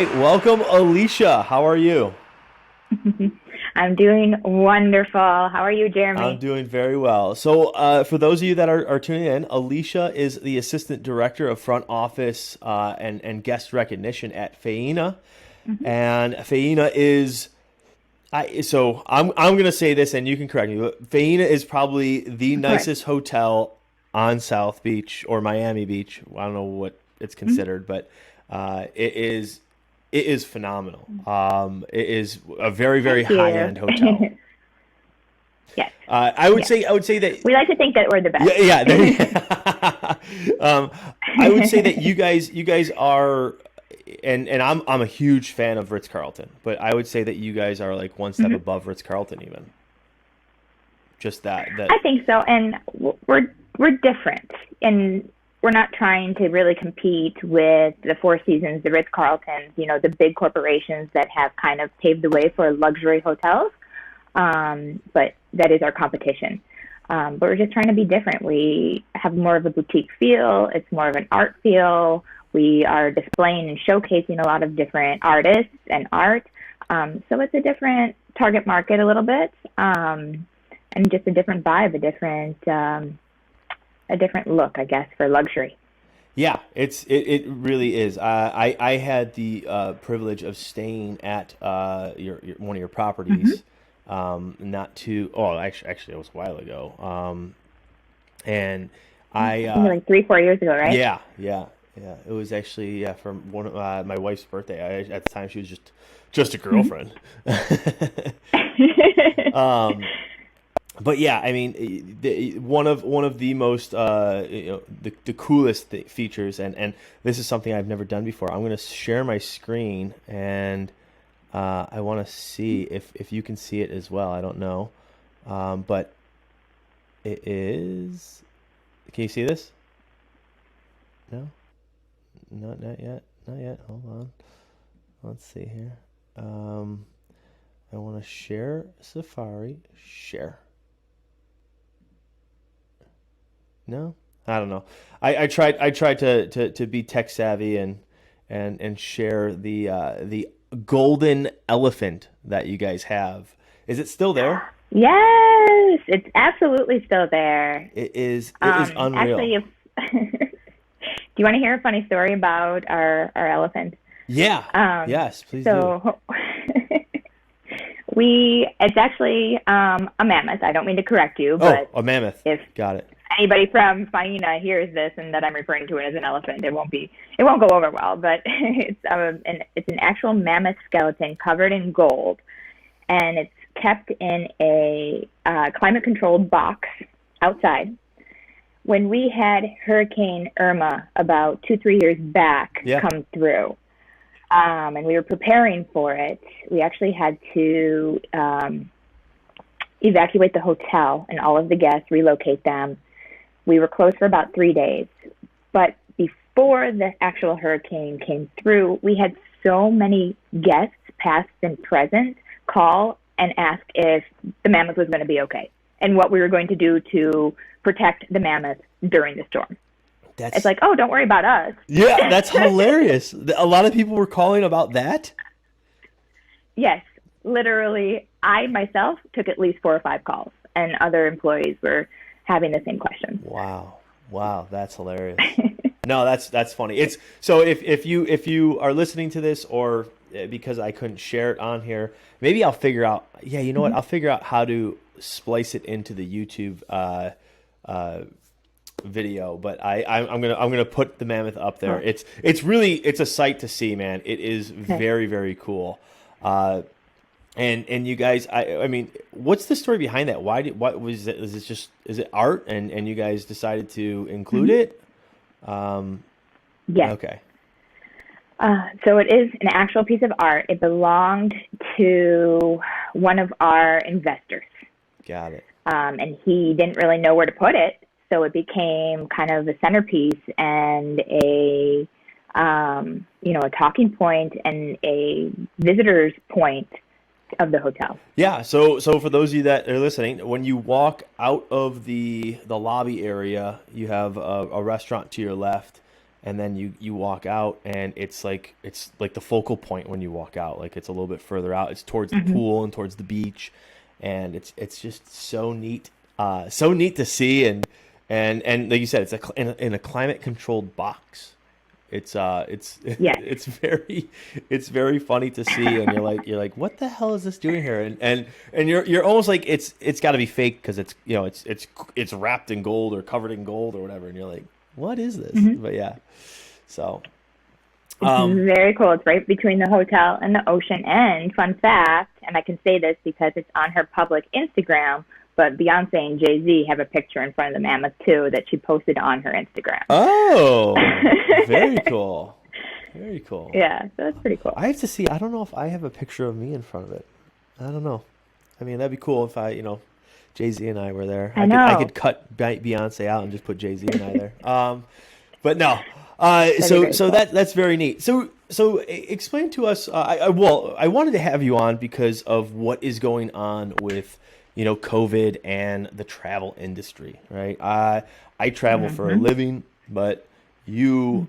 right, welcome, Alicia. How are you? I'm doing wonderful. How are you, I'm Jeremy? doing very well. So, for those of you that are tuning in, Alicia is the Assistant Director of Front Office and Guest Recognition at Faena. hmm And Faena is, I'm going to say this and you can correct me, but Faena is probably the Of course. nicest hotel on South Beach or Miami Beach. I don't know what it's Mhm. considered, but it is phenomenal. It is a very, very Thank high you. end hotel. Yes, I would yes. say that We like to think that we're the yeah, best. yeah. I would say that you guys are, and I'm a huge fan of Ritz Carlton, but I would say that you guys are like one step Mhm. above Ritz Carlton even. Just that. I think so, and we're different, and we're not trying to really compete with the Four Seasons, the Ritz Carltons, the big corporations that have kind of paved the way for luxury hotels. But that is our competition. But we're just trying to be different. We have more of a boutique feel. It's more of an art feel. We are displaying and showcasing a lot of different artists and art. So it's a different target market a little bit, and just a different vibe, a different look, I guess, for luxury. Yeah, it really is. I had the privilege of staying at your one of your Mm-hmm. properties, not too. Oh, actually, it was a while ago. And I I think like 3, 4 years ago, right? Yeah, yeah, yeah. It was actually from one of my wife's birthday. At the time, she was just a girlfriend. um, but yeah, I mean, one of the most the coolest features, and this is something I've never done before. I'm going to share my screen, and I want to see if you can see it as well. I don't know, but it is. Can you see this? No, not yet, not yet. Hold on. Let's see here. Um, I want to share Safari. Share. No, I don't know. I tried to be tech savvy and share the golden elephant that you guys have. Is it still there? Yes, it's absolutely still there. It is Actually, unreal. if do you want to hear a funny story about our elephant? Yeah. Um, Yes, please do. so it's actually a mammoth. I don't mean to correct you, Oh, but a mammoth. if Got it. anybody from Faena hears this and that I'm referring to it as an elephant, it won't go over well. But it's an actual mammoth skeleton covered in gold, and it's kept in a climate controlled box outside. When we had Hurricane Irma about 2, 3 years back Yeah. come through, and we were preparing for it, we actually had to evacuate the hotel and all of the guests, relocate them. We were closed for about 3 days. But before the actual hurricane came through, we had so many guests, past and present, call and ask if the mammoth was going to be okay and what we were going to do to protect the mammoth during the storm. It's That's like, oh, don't worry about us. yeah, that's hilarious. A lot of people were calling about that. Yes, literally, I myself took at least 4 or 5 calls, and other employees were having the same question. Wow. Wow, that's hilarious. No, that's funny. It's so if you are listening to this or because I couldn't share it on here, maybe I'll figure out. Yeah, you know what? I'll figure out how to splice it into the YouTube uh, video. But I'm gonna put the mammoth up there. Oh, It's a sight to see, man. It is okay. very very cool. Uh, and you guys, I mean, what's the story behind that? What was it? Is it art and you guys decided to include Mm-hmm. it? Um, Yes. okay. So it is an actual piece of art. It belonged to one of our investors, Got it. and he didn't really know where to put it. So it became kind of a centerpiece and a talking point and a visitor's point of the hotel. Yeah, so for those of you that are listening, when you walk out of the lobby area, you have a restaurant to your left, and then you walk out, and it's like the focal point when you walk out. Like it's a little bit further out. It's towards the pool and towards the beach, and it's just so neat, so neat to see, and like you said, it's in a climate controlled box. It's Yes. it's very funny to see, and you're like, what the hell is this doing here? And you're almost like it's got to be fake because it's it's wrapped in gold or covered in gold or whatever, and you're like, what is this? But yeah, so It's very cool. It's right between the hotel and the ocean. And fun fact, and I can say this because it's on her public Instagram, but Beyonce and Jay-Z have a picture in front of the mammoth too that she posted on her Instagram. Oh, very cool. Very cool. Yeah, so that's pretty cool. I have to see. I don't know if I have a picture of me in front of it. I don't know. I mean, that'd be cool if Jay-Z and I were there. I know. I could cut Beyonce out and just put Jay-Z and I there. But no. So that's very neat. So explain to us. I wanted to have you on because of what is going on with COVID and the travel industry, right? I travel for a living, but you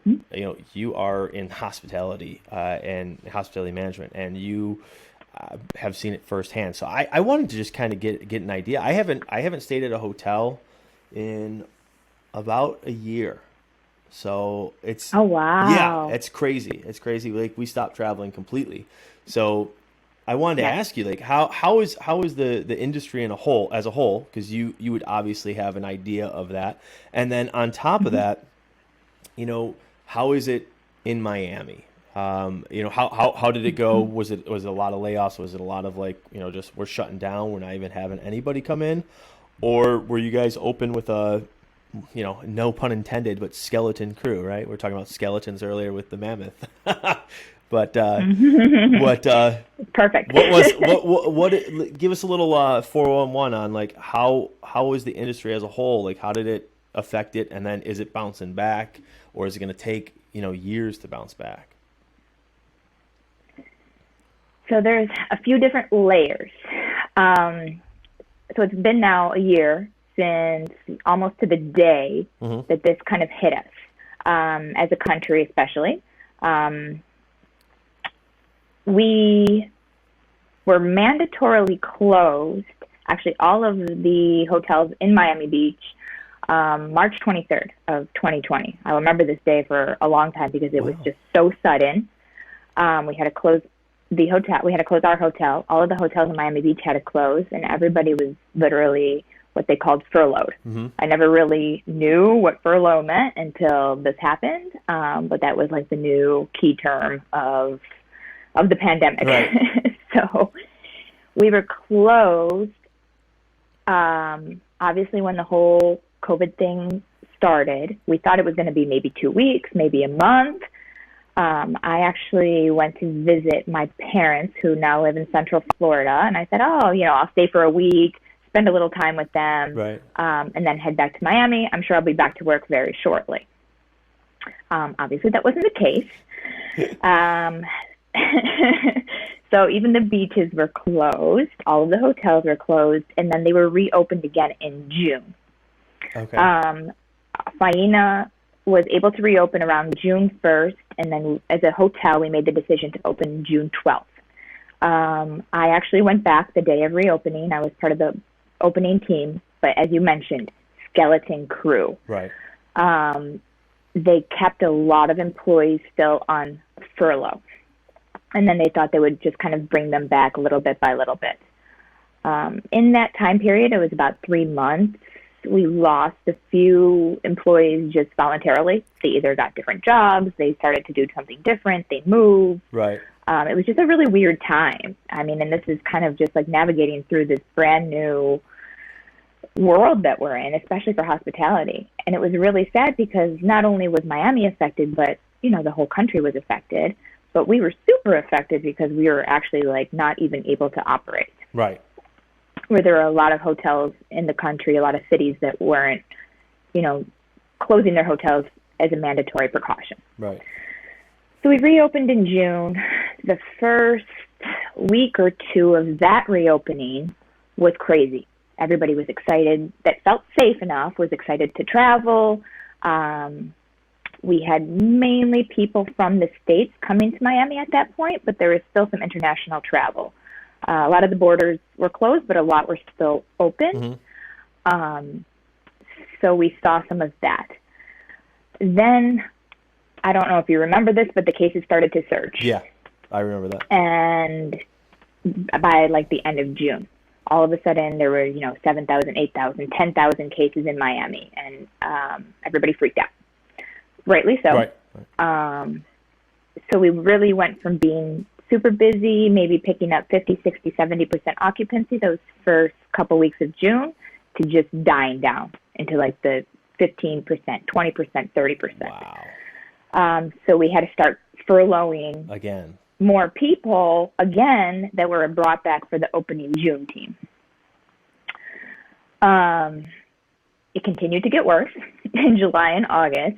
are in hospitality and hospitality management, and you have seen it firsthand. So I wanted to just kind of get an idea. I haven't stayed at a hotel in about a year. So it's Oh wow. yeah, it's crazy. It's crazy. Like we stopped traveling completely. So I wanted to ask you, like, how is the industry as a whole, because you would obviously have an idea of that, and then on top of that, how is it in Miami? How did it go? Was it a lot of layoffs? Was it a lot of just we're shutting down, we're not even having anybody come in, or were you guys open with a no pun intended, but skeleton crew, right? We were talking about skeletons earlier with the mammoth. But Perfect. what give us a little 411 on like how is the industry as a whole, like how did it affect it, and then is it bouncing back, or is it going to take years to bounce back? So there's a few different layers. So it's been now a year since almost to the day that this kind of hit us, as a country especially. We were mandatorily closed, actually all of the hotels in Miami Beach, March 23rd of 2020. I remember this day for a long time because it was just so sudden. We had to close the hotel. We had to close our hotel. All of the hotels in Miami Beach had to close, and everybody was literally what they called furloughed. I never really knew what furlough meant until this happened, but that was like the new key term of the pandemic. Right. So we were closed. Obviously, when the whole COVID thing started, we thought it was going to be maybe 2 weeks, maybe a month. I actually went to visit my parents who now live in Central Florida, and I said, I'll stay for a week, spend a little time with them, right, and then head back to Miami. I'm sure I'll be back to work very shortly. Obviously, that wasn't the case. So even the beaches were closed, all of the hotels were closed, and then they were reopened again in June. Okay. Faena was able to reopen around June 1st, and then as a hotel, we made the decision to open June 12th. I actually went back the day of reopening. I was part of the opening team, but as you mentioned, skeleton crew. Right. They kept a lot of employees still on furlough, and then they thought they would just kind of bring them back little bit by little bit. In that time period, it was about 3 months. We lost a few employees just voluntarily. They either got different jobs, they started to do something different, they moved. Right. It was just a really weird time. I mean, and this is kind of just like navigating through this brand new world that we're in, especially for hospitality. And it was really sad because not only was Miami affected, but, the whole country was affected. But we were super affected because we were actually like not even able to operate. Right. Where there are a lot of hotels in the country, a lot of cities that weren't, closing their hotels as a mandatory precaution. Right. So we reopened in June. The first week or two of that reopening was crazy. Everybody was excited, that felt safe enough, was excited to travel. We had mainly people from the States coming to Miami at that point, but there was still some international travel. A lot of the borders were closed, but a lot were still open. So we saw some of that. Then, I don't know if you remember this, but the cases started to surge. Yeah, I remember that. And by like the end of June, all of a sudden there were, 7,000, 8,000, 10,000 cases in Miami, and everybody freaked out. Rightly so. Right. So we really went from being super busy, maybe picking up 50, 60, 70% occupancy those first couple weeks of June, to just dying down into like the 15%, 20%, 30%. Wow. So we had to start furloughing Again. more people again that were brought back for the opening June team. It continued to get worse in July and August.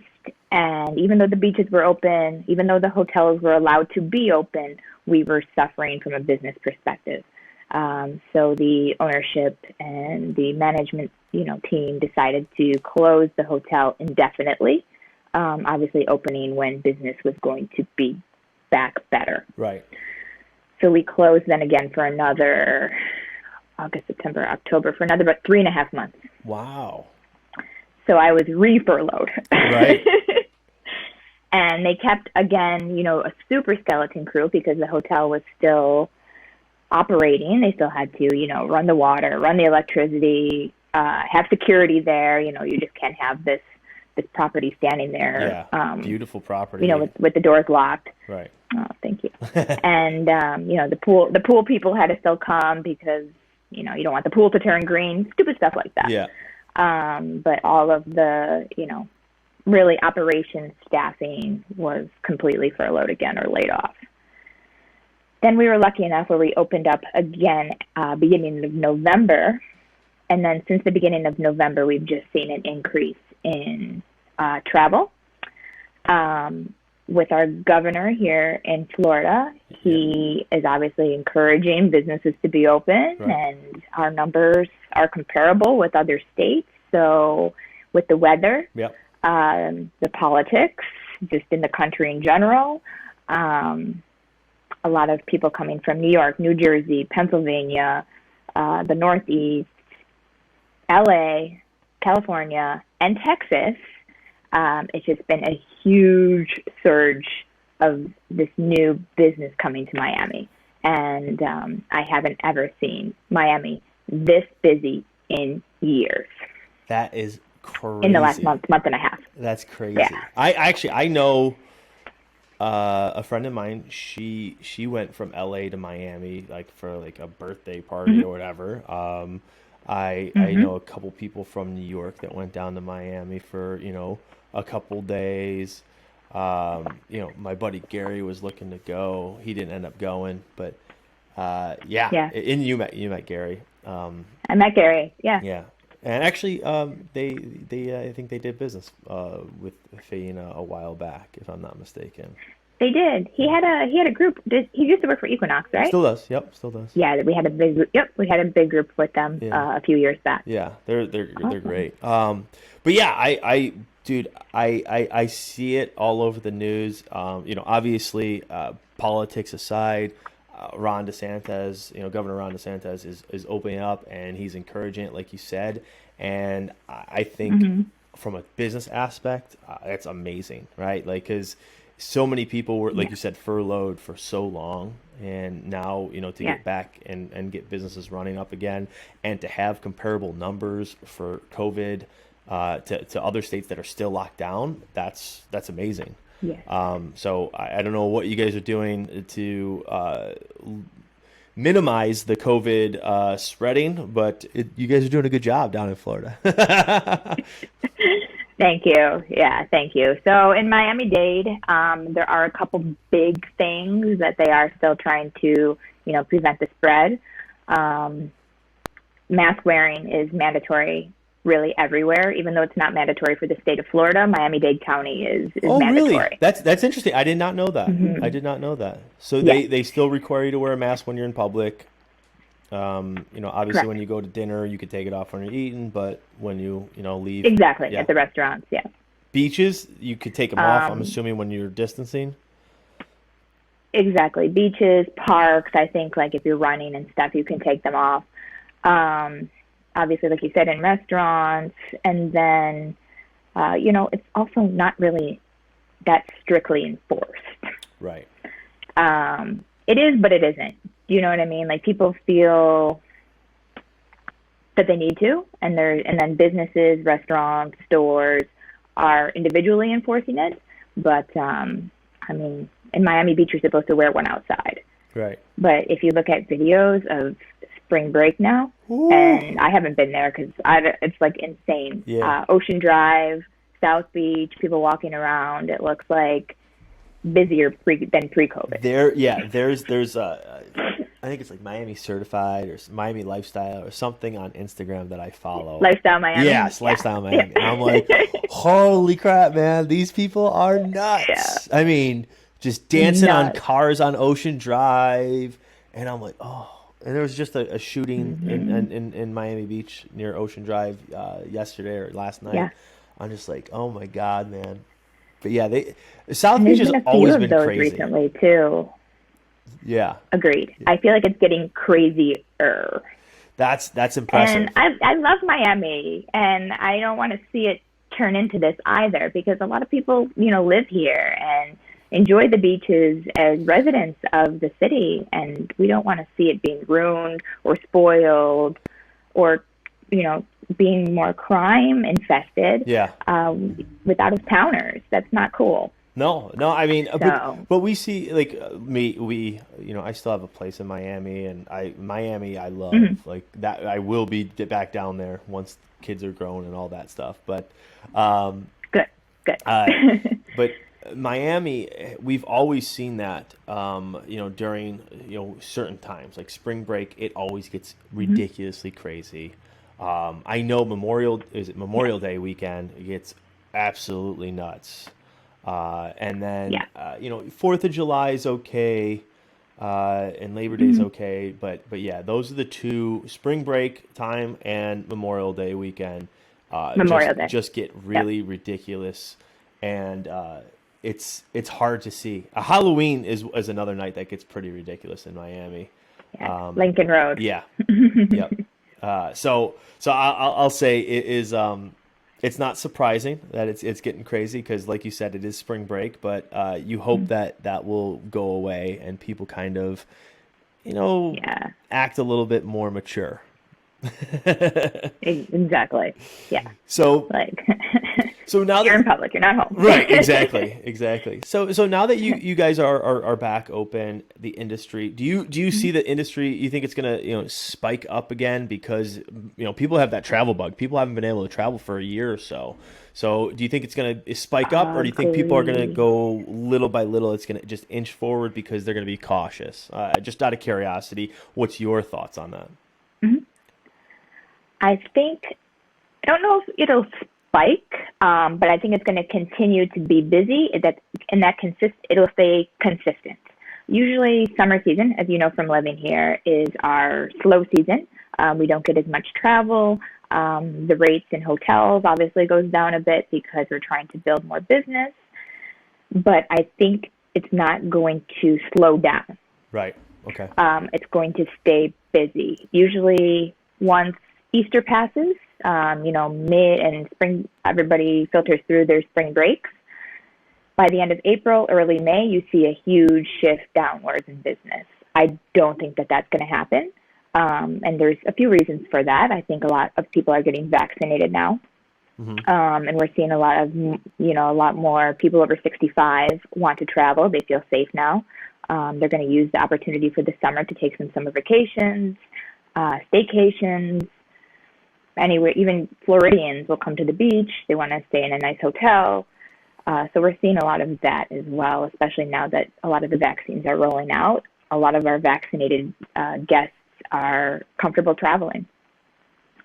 And even though the beaches were open, even though the hotels were allowed to be open, we were suffering from a business perspective. So the ownership and the management, team decided to close the hotel indefinitely, obviously opening when business was going to be back better. Right. So we closed then again for another August, September, October, for another about 3.5 months. Wow. So I was re-furloughed. Right. And they kept, again, a super skeleton crew because the hotel was still operating. They still had to, run the water, run the electricity, have security there. You just can't have this property standing there. Yeah, beautiful property. With the doors locked. Right. Oh, thank you. And, the pool people had to still come because, you don't want the pool to turn green, stupid stuff like that. Yeah. But all of the, really operations staffing was completely furloughed again or laid off. Then we were lucky enough where we opened up again beginning of November. And then since the beginning of November, we've just seen an increase in travel. With our governor here in Florida, he is obviously encouraging businesses to be open, right. And our numbers are comparable with other states. So with the weather, yep. The politics, just in the country in general, a lot of people coming from New York, New Jersey, Pennsylvania, the Northeast, LA, California, and Texas. It's just been a huge surge of this new business coming to Miami. And I haven't ever seen Miami this busy in years. That is crazy. In the last month and a half. That's crazy. Yeah. I know a friend of mine. She went from LA to Miami for a birthday party or whatever. I know a couple people from New York that went down to Miami for a couple days. My buddy Gary was looking to go. He didn't end up going, but yeah. And you met Gary. I met Gary. Yeah. Yeah. And actually, they I think they did business with Faena a while back, if I'm not mistaken. They did. He had a group. He used to work for Equinox, right? Still does. Yep, still does. Yeah, we had a big group. Yep, we had a big group with them a few years back. Yeah, they're great. But yeah, I see it all over the news. Obviously, politics aside, Ron DeSantis, Governor Ron DeSantis is opening up and he's encouraging it, like you said. And I think from a business aspect, that's amazing, right? Because so many people were, like you said, furloughed for so long. And now, to get back and get businesses running up again and to have comparable numbers for COVID to other states that are still locked down, that's amazing. Yeah. So I don't know what you guys are doing to minimize the COVID spreading, but you guys are doing a good job down in Florida. Thank you. Yeah, thank you. So in Miami-Dade, there are a couple big things that they are still trying to, prevent the spread. Mask wearing is mandatory really everywhere, even though it's not mandatory for the state of Florida. Miami-Dade County is mandatory. Really? That's interesting. I did not know that. I did not know that. So they still require you to wear a mask when you're in public. Obviously Correct. When you go to dinner, you could take it off when you're eating, but when you leave. Exactly. At the restaurants. Yeah. Beaches, you could take them off, I'm Um, assuming, when you're distancing. exactly. Beaches, parks, I think like if you're running and stuff, you can take them off. Um, obviously, like you said, in restaurants, and then, it's also not really that strictly enforced. Right. It is, but it isn't. Do you know what I mean? Like people feel that they need to, and then businesses, restaurants, stores are individually enforcing it. But I mean, in Miami Beach, you're supposed to wear one outside. Right. But if you look at videos of spring break now, Ooh. and I haven't been there because it's like insane. Yeah. Ocean Drive, South Beach, people walking around. It looks like busier than pre-COVID. There's I think it's like Miami Certified or Miami Lifestyle or something on Instagram that I follow. Lifestyle Miami. Yes, Lifestyle Miami. And I'm like, holy crap, man, these people are nuts. Yeah. I mean, just dancing on Nuts. cars on Ocean Drive, and I'm like, oh. And there was just a shooting in Miami Beach near Ocean Drive yesterday or last night. Yeah. I'm just like, oh my God, man. But yeah, South And Beach there's has been a few always of been those crazy. recently too. Yeah, Agreed. I feel like it's getting crazier. that's impressive. And I love Miami, and I don't want to see it turn into this either because a lot of people, live here and enjoy the beaches as residents of the city, and we don't want to see it being ruined or spoiled or, being more crime infested. Yeah. With out of towners. That's not cool. No, I mean, So- but we see like I still have a place in Miami, and Miami I love like that. I will be back down there once kids are grown and all that stuff. But Good. but Miami, we've always seen that, during, certain times, like spring break, it always gets ridiculously crazy. I know Memorial Day weekend, it gets absolutely nuts. And then, Yeah. 4th of July is okay. And Labor Day is okay. But yeah, those are the two, spring break time and Memorial Day weekend. Memorial Day. Just get really ridiculous. And, it's hard to see. Halloween is another night that gets pretty ridiculous in Miami. Yeah. Lincoln Road. Yeah. Yep. So I'll say it is. It's not surprising that it's getting crazy because, like you said, it is spring break. But you hope that will go away and people kind of, act a little bit more mature. Exactly. Yeah. So Like so now you're that in public, you're not home. right, exactly. So now that you guys are back open, the industry, do you see the industry? You think it's gonna spike up again because people have that travel bug. People haven't been able to travel for a year or so. So do you think it's gonna spike up, or do you think people are gonna go little by little? It's gonna just inch forward because they're gonna be cautious. Just out of curiosity, what's your thoughts on that? I don't know if it'll spike, but I think it's going to continue to be busy. It'll stay consistent. Usually, summer season, as you know from living here, is our slow season. We don't get as much travel. The rates in hotels obviously goes down a bit because we're trying to build more business. But I think it's not going to slow down. Right. Okay. It's going to stay busy. Usually, once Easter passes, mid and spring, everybody filters through their spring breaks. By the end of April, early May, you see a huge shift downwards in business. I don't think that that's going to happen. And there's a few reasons for that. I think a lot of people are getting vaccinated now. And we're seeing a lot more people over 65 want to travel. They feel safe now. They're going to use the opportunity for the summer to take some summer vacations, staycations. Anywhere, even Floridians will come to the beach. They want to stay in a nice hotel. So we're seeing a lot of that as well, especially now that a lot of the vaccines are rolling out. A lot of our vaccinated guests are comfortable traveling.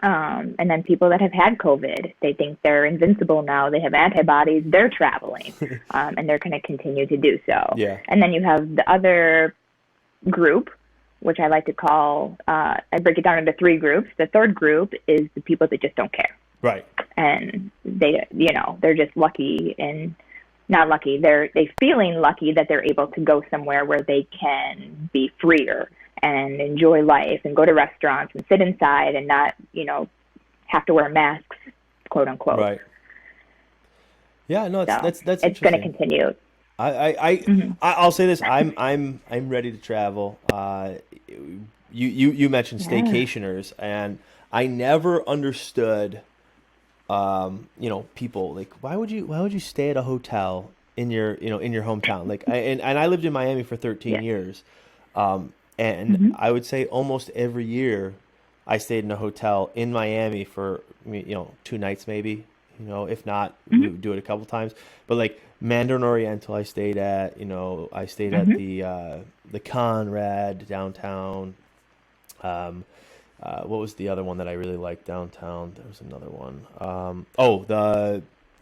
And then people that have had COVID, they think they're invincible now. They have antibodies. They're traveling, and they're going to continue to do so. Yeah. And then you have the other group, which I like to call, I break it down into three groups. The third group is the people that just don't care. Right. and they're just lucky and not lucky. They feeling lucky that they're able to go somewhere where they can be freer and enjoy life and go to restaurants and sit inside and not, have to wear masks, quote unquote. Right. Yeah, no, that's it's going to interesting. continue. I'll say this. I'm ready to travel. You mentioned staycationers, and I never understood. People like why would you stay at a hotel in your hometown? Like I lived in Miami for 13 years, and I would say almost every year I stayed in a hotel in Miami for 2 nights maybe. If not, we would do it a couple times. But like Mandarin Oriental, I stayed at. I stayed at the Conrad downtown. What was the other one that I really liked downtown? There was another one.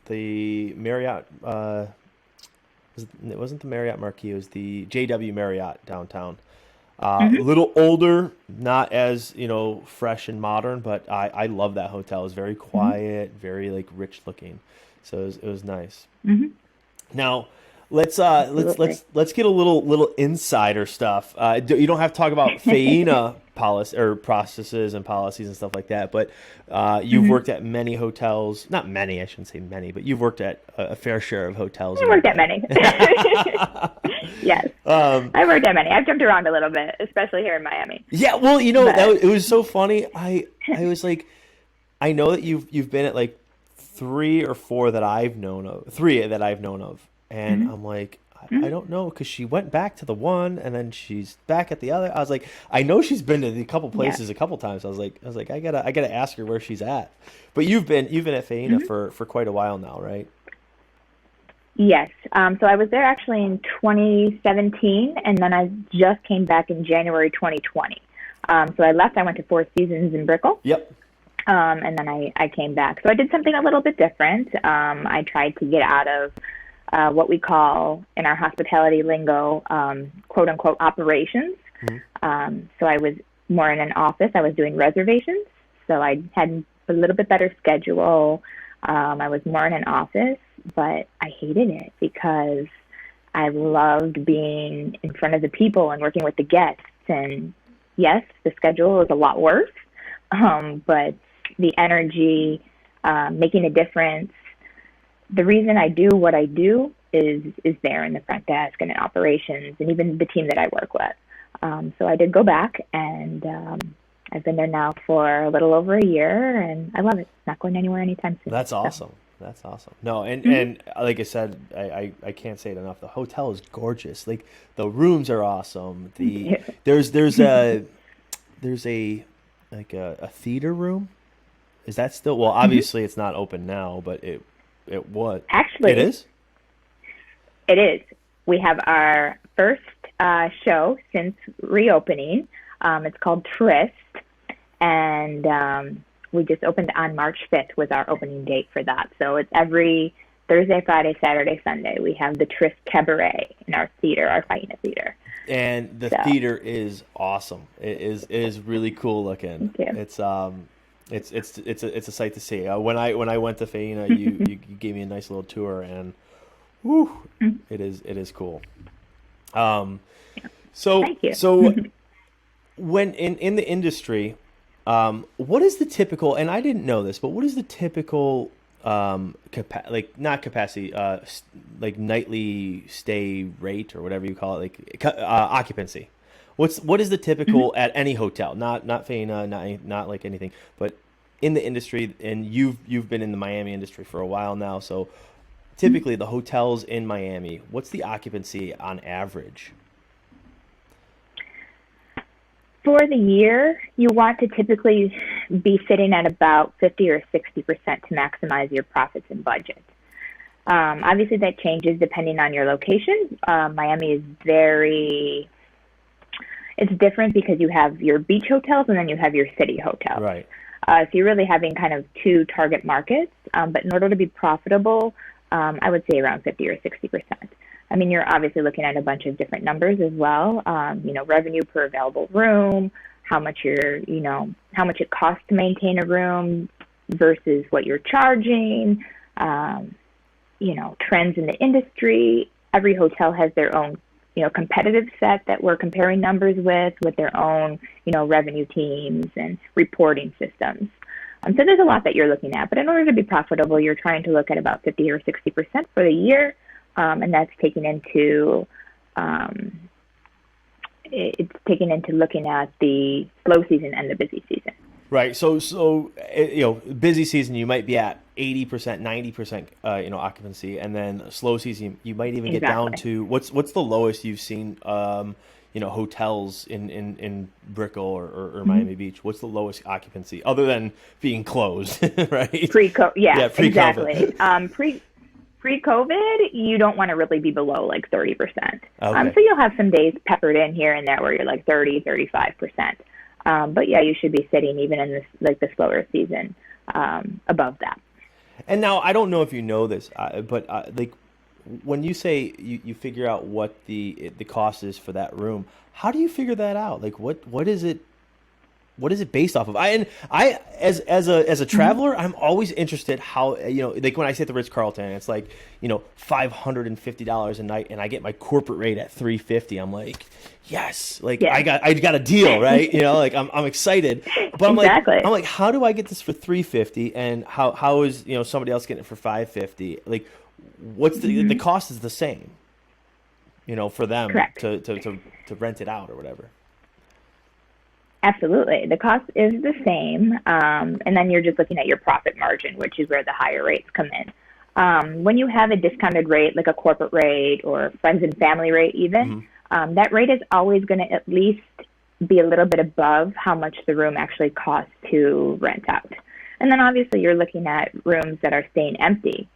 The Marriott. It wasn't the Marriott Marquis. It was the JW Marriott downtown. A little older, not as fresh and modern, but I love that hotel. It was very quiet, very like rich looking, so it was nice. Now let's get a little insider stuff. You don't have to talk about Faena policy or processes and policies and stuff like that, but you've worked at many hotels. Not many, I shouldn't say many, but you've worked at a fair share of hotels. I worked at many. Yes, I worked at many. I've jumped around a little bit, especially here in Miami. Yeah, well, it was so funny. I was like, I know that you've been at like 3 or 4 that I've known of, and I'm like, I don't know, because she went back to the one and then she's back at the other. I was like, I know she's been to a couple places a couple times. I was like, I gotta ask her where she's at. But you've been at Faena for quite a while now, right? Yes. So I was there actually in 2017, and then I just came back in January 2020. So I left. I went to Four Seasons in Brickell. Yep. And then I came back. So I did something a little bit different. I tried to get out of what we call in our hospitality lingo, quote unquote, operations. So I was more in an office. I was doing reservations. So I had a little bit better schedule. I was more in an office, but I hated it because I loved being in front of the people and working with the guests. And yes, the schedule is a lot worse, but the energy, making a difference. The reason I do what I do is there in the front desk and in operations and even the team that I work with. So I did go back, and I've been there now for a little over a year, and I love it. Not going anywhere anytime soon. That's awesome. So. That's awesome. No, and like I said, I can't say it enough. The hotel is gorgeous. Like the rooms are awesome. There's a theater room. Is that still? Well, obviously it's not open now, but it was. Actually, it is. It is. We have our first show since reopening. It's called Tryst, and we just opened on March 5th was our opening date for that. So it's every Thursday, Friday, Saturday, Sunday. We have the Tryst Cabaret in our theater, our Faena theater. And the theater is awesome. It is really cool looking. Thank you. It's a sight to see. When I went to Faena, you gave me a nice little tour, and it is cool. So Thank you. So when in the industry, what is the typical? And I didn't know this, but what is the typical not capacity, like nightly stay rate or whatever you call it, like occupancy? What is the typical at any hotel? Not Faena, not like anything, but in the industry. And you've been in the Miami industry for a while now, so typically the hotels in Miami, what's the occupancy on average? For the year, you want to typically be sitting at about 50 or 60% to maximize your profits and budget. Obviously, that changes depending on your location. Miami is it's different because you have your beach hotels and then you have your city hotels. Right. So you're really having kind of two target markets. But in order to be profitable, I would say around 50 or 60%. I mean, you're obviously looking at a bunch of different numbers as well. Revenue per available room, how much it costs to maintain a room, versus what you're charging, trends in the industry. Every hotel has their own, competitive set that we're comparing numbers with their own, revenue teams and reporting systems. So there's a lot that you're looking at. But in order to be profitable, you're trying to look at about 50 or 60% for the year, and that's taking into looking at the slow season and the busy season. Right. So busy season you might be at 80%, 90%, occupancy, and then slow season you might even get down to what's the lowest you've seen, hotels in Brickell or Miami Beach. What's the lowest occupancy other than being closed, right? Pre-COVID. Exactly. Pre-COVID, you don't want to really be below like 30%. Okay. So you'll have some days peppered in here and there where you're like 30, 35%. But yeah, you should be sitting even in this the slower season above that. And now I don't know if you know this, but when you say you figure out what the cost is for that room, how do you figure that out? Like what is it? What is it based off of? I as a traveler, I'm always interested how, like when I stay at the Ritz-Carlton, it's like, $550 a night and I get my corporate rate at $350. I'm like, yes, I got a deal, right? Like I'm excited, but I'm like, how do I get this for $350 and how is, somebody else getting it for $550? Like what's the cost is the same, for them. Correct. to rent it out or whatever. Absolutely. The cost is the same. And then you're just looking at your profit margin, which is where the higher rates come in. When you have a discounted rate, like a corporate rate or friends and family rate even, that rate is always going to at least be a little bit above how much the room actually costs to rent out. And then obviously you're looking at rooms that are staying empty,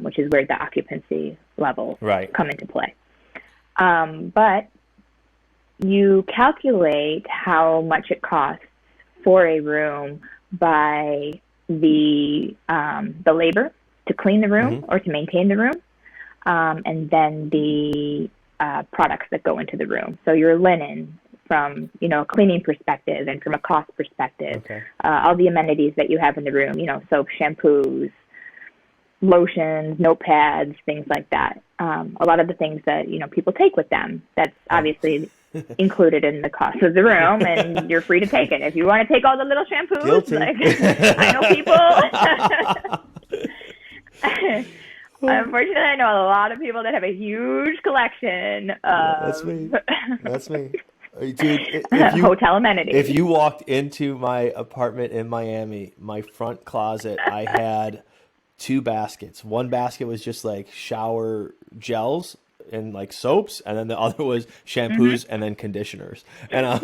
which is where the occupancy levels come into play. But you calculate how much it costs for a room by the labor to clean the room or to maintain the room, and then the products that go into the room. So your linen from a cleaning perspective and from a cost perspective, all the amenities that you have in the room, soap, shampoos, lotions, notepads, things like that. A lot of the things that people take with them. That's obviously included in the cost of the room, and you're free to take it if you want to take all the little shampoos. Guilty. I know people. Unfortunately, I know a lot of people that have a huge collection of. That's me. Dude, hotel amenities. If you walked into my apartment in Miami, my front closet, I had 2 baskets. One basket was just like shower gels and like soaps, and then the other was shampoos and then conditioners. And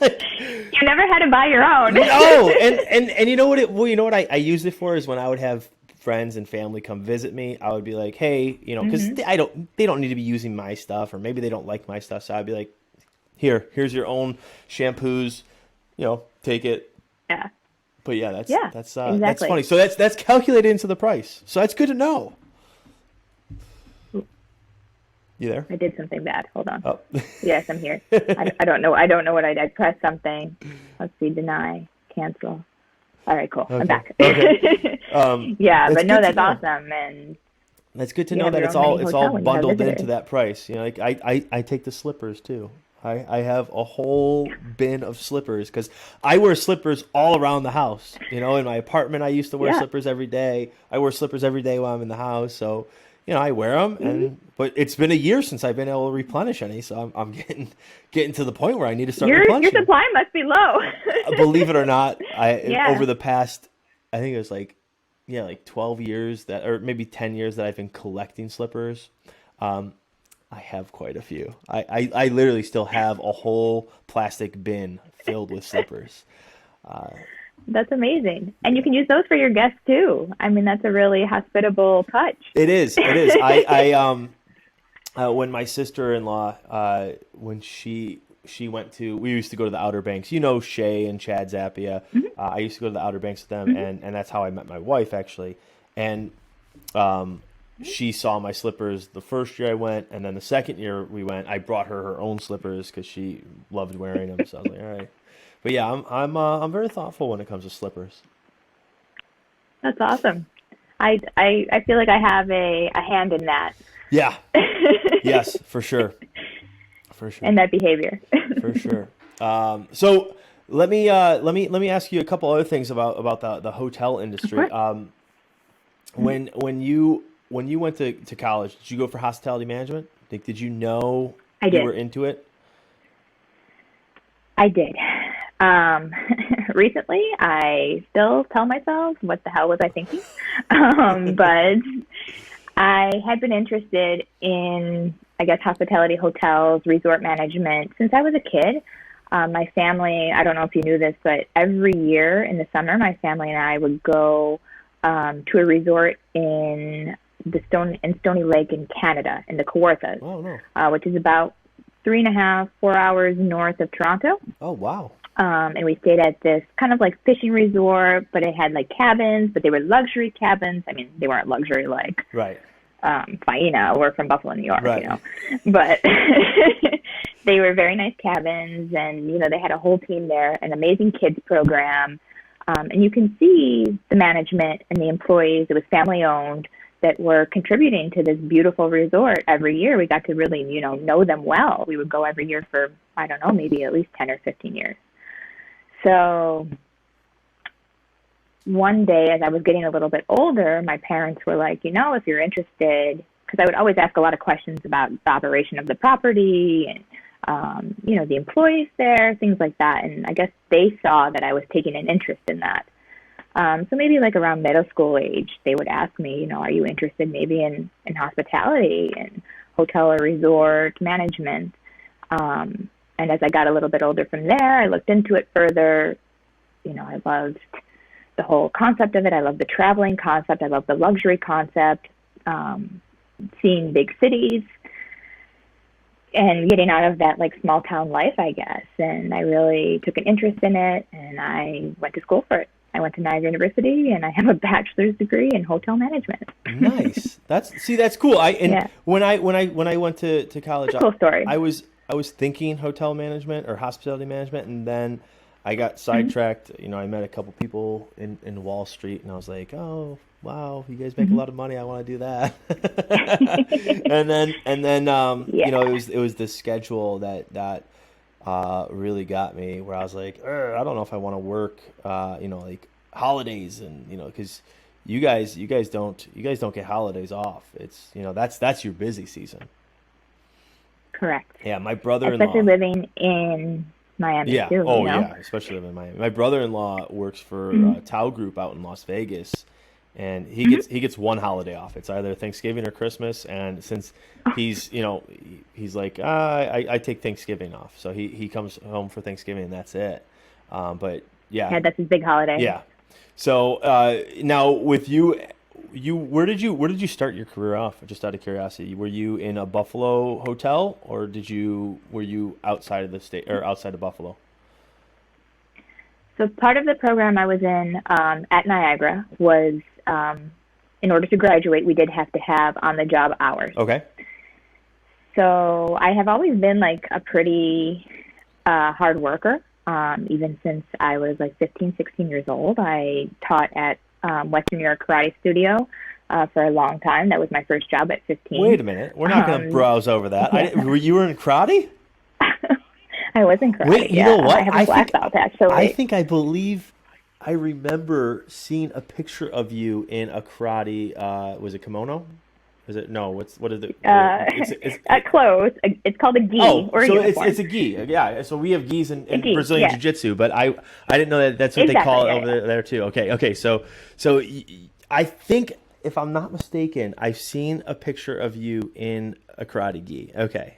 you never had to buy your own. No, and you know what I used it for is when I would have friends and family come visit me, I would be like, hey, because they don't need to be using my stuff, or maybe they don't like my stuff, so I'd be like, here's your own shampoos, take it. Yeah. But yeah, that's exactly. That's funny. So that's calculated into the price. So that's good to know. You there? I did something bad. Hold on. Oh. Yes, I'm here. I don't know. I don't know what I did. Press something. Let's see. Deny. Cancel. All right, cool. Okay. I'm back. Okay. Yeah, but no, that's awesome, and that's good to know that it's all bundled into that price. Like I take the slippers too. I have a whole bin of slippers because I wear slippers all around the house. In my apartment, I used to wear slippers every day. I wear slippers every day while I'm in the house. So, I wear them. But it's been a year since I've been able to replenish any. So I'm getting to the point where I need to start replenishing. Your supply must be low. Believe it or not, over the past, I think it was like 12 years or maybe 10 years that I've been collecting slippers. I have quite a few. I literally still have a whole plastic bin filled with slippers. That's amazing. And you can use those for your guests too. I mean, that's a really hospitable touch. It is. I when my sister-in-law, when she went to, we used to go to the Outer Banks, Shay and Chad Zappia. I used to go to the Outer Banks with them, and that's how I met my wife actually. And, she saw my slippers the first year I went, and then the second year we went, I brought her own slippers because she loved wearing them. So I was like, all right. But yeah, I'm very thoughtful when it comes to slippers. That's awesome. I feel like I have a hand in that. Yeah. Yes, for sure. For sure. In that behavior. For sure. So let me ask you a couple other things about the hotel Of industry. course. When you went to college, did you go for hospitality management? Like, did you know I you were did. into it? I did. Um, recently, I still tell myself, what the hell was I thinking? But I had been interested in, I guess, hospitality, hotels, resort management since I was a kid. My family, I don't know if you knew this, but every year in the summer, my family and I would go to a resort in Stony Lake in Canada, in the Kawarthas, Oh no. which is about 3.5, 4 hours north of Toronto. Oh wow. And we stayed at this kind of like fishing resort, but it had like cabins, but they were luxury cabins. I mean, they weren't luxury like Right. Faena. We're from Buffalo, New York, Right. but they were very nice cabins, and they had a whole team there, an amazing kids program, and you can see the management and the employees. It was family owned that were contributing to this beautiful resort every year. We got to really, know them well. We would go every year for, I don't know, maybe at least 10 or 15 years. So one day, as I was getting a little bit older, my parents were like, if you're interested, because I would always ask a lot of questions about the operation of the property and, the employees there, things like that. And I guess they saw that I was taking an interest in that. So maybe like around middle school age, they would ask me, are you interested maybe in hospitality and hotel or resort management? And as I got a little bit older from there, I looked into it further. I loved the whole concept of it. I love the traveling concept. I love the luxury concept, seeing big cities and getting out of that like small town life, I guess. And I really took an interest in it, and I went to school for it. I went to Niagara University, and I have a bachelor's degree in hotel management. Nice. That's cool. Yeah. When I went to college, It's a cool story. I was thinking hotel management or hospitality management, and then I got sidetracked. I met a couple people in Wall Street, and I was like, oh wow, you guys make a lot of money. I want to do that. and then Yeah. it was the schedule that really got me, where I was like, I don't know if I want to work, like holidays, and because you guys don't get holidays off. It's that's your busy season. Correct. Yeah, my brother-in-law. Especially living in Miami Yeah. too. Oh yeah, especially living in Miami. My brother-in-law works for Tao Group out in Las Vegas, and he gets one holiday off. It's either Thanksgiving or Christmas, and since he's he's like, I take Thanksgiving off, so he comes home for Thanksgiving, and that's it. But Yeah, that's his big holiday. yeah. So now with you where did you start your career off? Just out of curiosity, were you in a Buffalo hotel, or were you outside of the state or outside of Buffalo? So part of the program I was in at Niagara was, in order to graduate, we did have to have on-the-job hours. Okay. So I have always been like a pretty hard worker. Even since I was like 15, 16 years old, I taught at Western New York Karate Studio for a long time. That was my first job at 15. Wait a minute. We're not going to browse over that. Yeah. You were in karate? I was in karate. Wait, you know what? I have a black belt, actually. I believe I remember seeing a picture of you in a karate, was it kimono? Is it no? What is it? It's clothes. It's called a gi. Oh, or a so uniform. it's a gi. Yeah. So we have gis in gi, Brazilian yeah. Jiu-Jitsu, but I didn't know that's what they call it Exactly, over there too. Okay. So I think, if I'm not mistaken, I've seen a picture of you in a karate gi. Okay,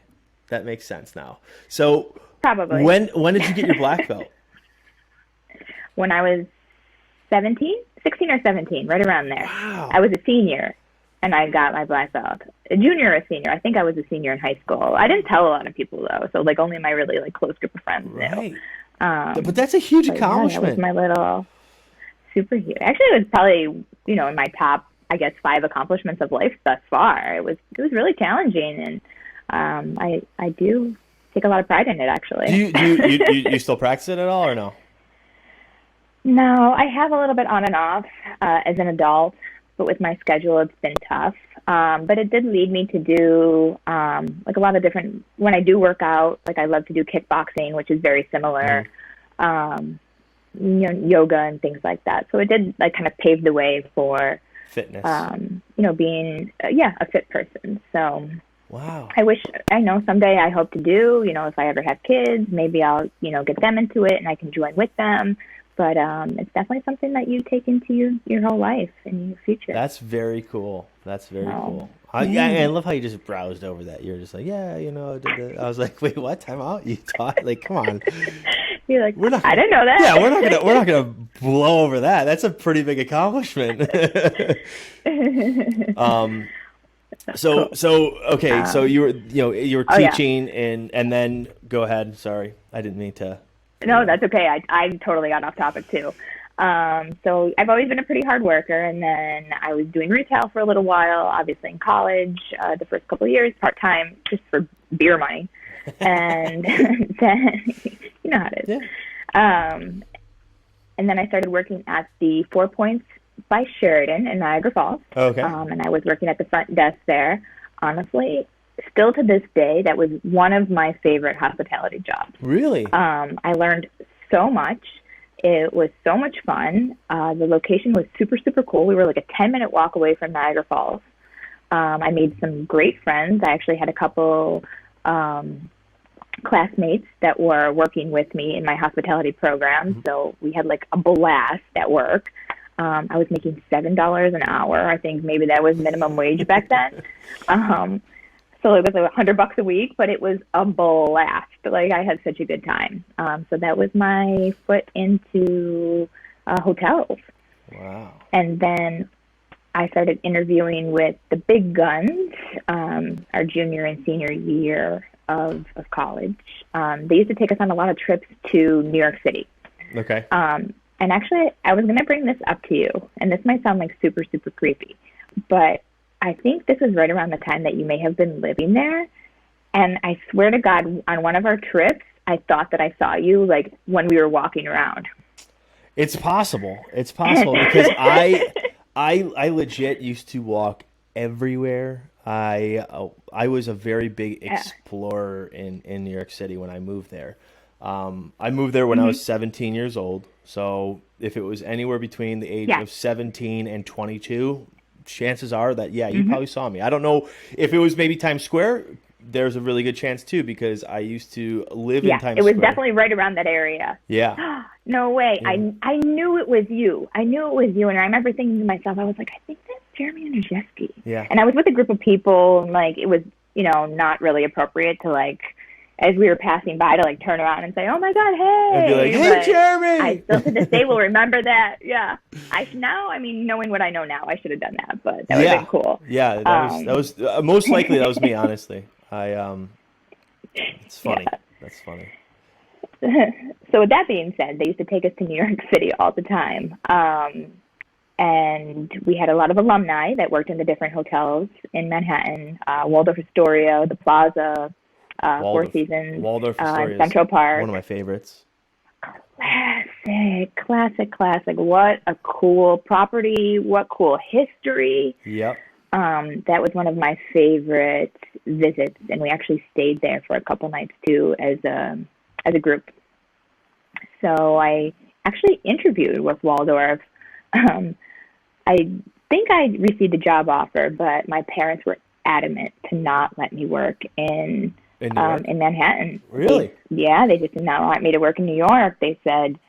that makes sense now. So Probably. when did you get your black belt? When I was 16 or 17, right around there. Wow. I was a senior, and I got my black belt. A junior or a senior. I think I was a senior in high school. I didn't tell a lot of people, though, so like only my really like close group of friends Right. knew. But that's a huge But accomplishment. that was my little super huge. Actually, it was probably in my top, I guess, 5 accomplishments of life thus far. It was really challenging, and I do take a lot of pride in it, actually. Do you still practice it at all, or no? No, I have a little bit on and off as an adult, but with my schedule, it's been tough. But it did lead me to do like a lot of different. When I do work out, like I love to do kickboxing, which is very similar. Um, yoga and things like that. So it did like kind of pave the way for Fitness. being a fit person. So Wow. I know someday I hope to do, if I ever have kids, maybe I'll, get them into it and I can join with them. But it's definitely something that you take into your whole life and your future. That's very cool. That's very cool. Yeah. I love how you just browsed over that. You're just like, yeah, I was like, wait, what? Time out? You taught? Like, come on. You're like, We're not I didn't know that. Yeah, we're not gonna blow over that. That's a pretty big accomplishment. So okay, so you were teaching and then go ahead. Sorry, I didn't mean to. No, that's okay. I totally got off topic too. So I've always been a pretty hard worker, and then I was doing retail for a little while, obviously in college, the first couple of years, part-time, just for beer money. And then, you know how it is. Yeah. And then I started working at the Four Points by Sheridan in Niagara Falls. Okay. And I was working at the front desk there. Honestly, still to this day, that was one of my favorite hospitality jobs. Really? I learned so much. It was so much fun. The location was super, super cool. We were like a 10-minute walk away from Niagara Falls. I made some great friends. I actually had a couple classmates that were working with me in my hospitality program. So we had like a blast at work. I was making $7 an hour. I think maybe that was minimum wage back then. So it was like $100 a week, but it was a blast. Like I had such a good time. So that was my foot into hotels. Wow. And then I started interviewing with the big guns our junior and senior year of college. They used to take us on a lot of trips to New York City. Okay. And actually, I was going to bring this up to you, and this might sound like super, super creepy, but I think this was right around the time that you may have been living there. And I swear to God, on one of our trips, I thought that I saw you like when we were walking around. It's possible. It's possible because I legit used to walk everywhere. I was a very big explorer in New York City when I moved there. I moved there when I was 17 years old. So if it was anywhere between the age of 17 and 22, chances are that, you probably saw me. I don't know if it was maybe Times Square. There's a really good chance, too, because I used to live in Times Square. It was definitely right around that area. Yeah. No way. Yeah. I knew it was you. I knew it was you. And I remember thinking to myself, I was like, I think that's Jeremy Energeski. Yeah. And I was with a group of people, and, like, it was, not really appropriate to, like, as we were passing by to like turn around and say, "Oh my God, hey!" And be like, "Hey, Jeremy!" I still to this day will remember that. Yeah, knowing what I know now, I should have done that, but that would have been cool. Yeah, that was most likely that was me. Honestly, it's funny. Yeah. That's funny. So with that being said, they used to take us to New York City all the time, and we had a lot of alumni that worked in the different hotels in Manhattan, Waldorf Astoria, the Plaza. Four Seasons, Waldorf Astoria, Central Park. One of my favorites. Classic. What a cool property. What cool history. Yep. That was one of my favorite visits, and we actually stayed there for a couple nights too as a group. So I actually interviewed with Waldorf. I think I received a job offer, but my parents were adamant to not let me work in Manhattan. Really? They just did not want me to work in New York. They said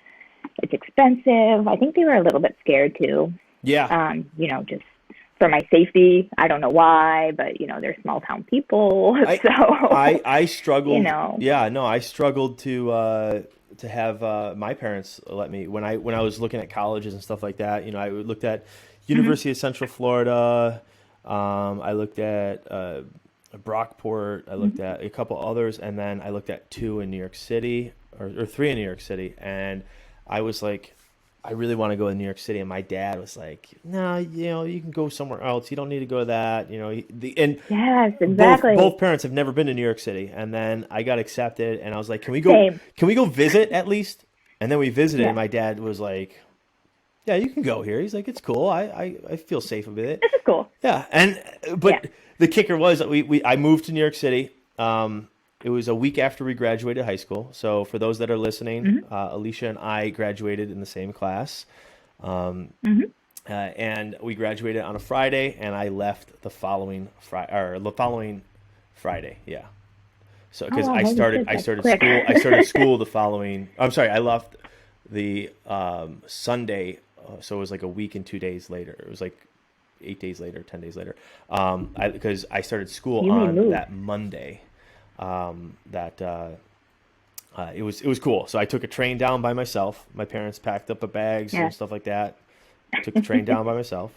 it's expensive. I think they were a little bit scared too. Yeah. Just for my safety. I don't know why, but they're small town people. I struggled. I struggled to have my parents let me when I was looking at colleges and stuff like that. I looked at University of Central Florida. I looked at Brockport. I looked at a couple others, and then I looked at 2 in New York City, or 3 in New York City, and I was like, I really want to go to New York City, and my dad was like, no, you can go somewhere else. You don't need to go to that. Yes, exactly. Both parents have never been to New York City, and then I got accepted, and I was like, can we go visit at least? And then we visited, and my dad was like, yeah, you can go here. He's like, it's cool. I feel safe with it. This is cool. Yeah, Yeah. but the kicker was that I moved to New York City. It was a week after we graduated high school. So for those that are listening, Mm-hmm. Alicia and I graduated in the same class. Um, Mm-hmm. and we graduated on a Friday, and I left the following Friday. Yeah. So Oh because wow, holy shit, I that's started quick. school the following. I'm sorry, I left the Sunday, so it was like a week and 2 days later. It was like 8 days later, 10 days later. Because I started school You made on moves. that Monday. That it was cool. So I took a train down by myself. My parents packed up the bags Yeah. and stuff like that. Took the train down by myself.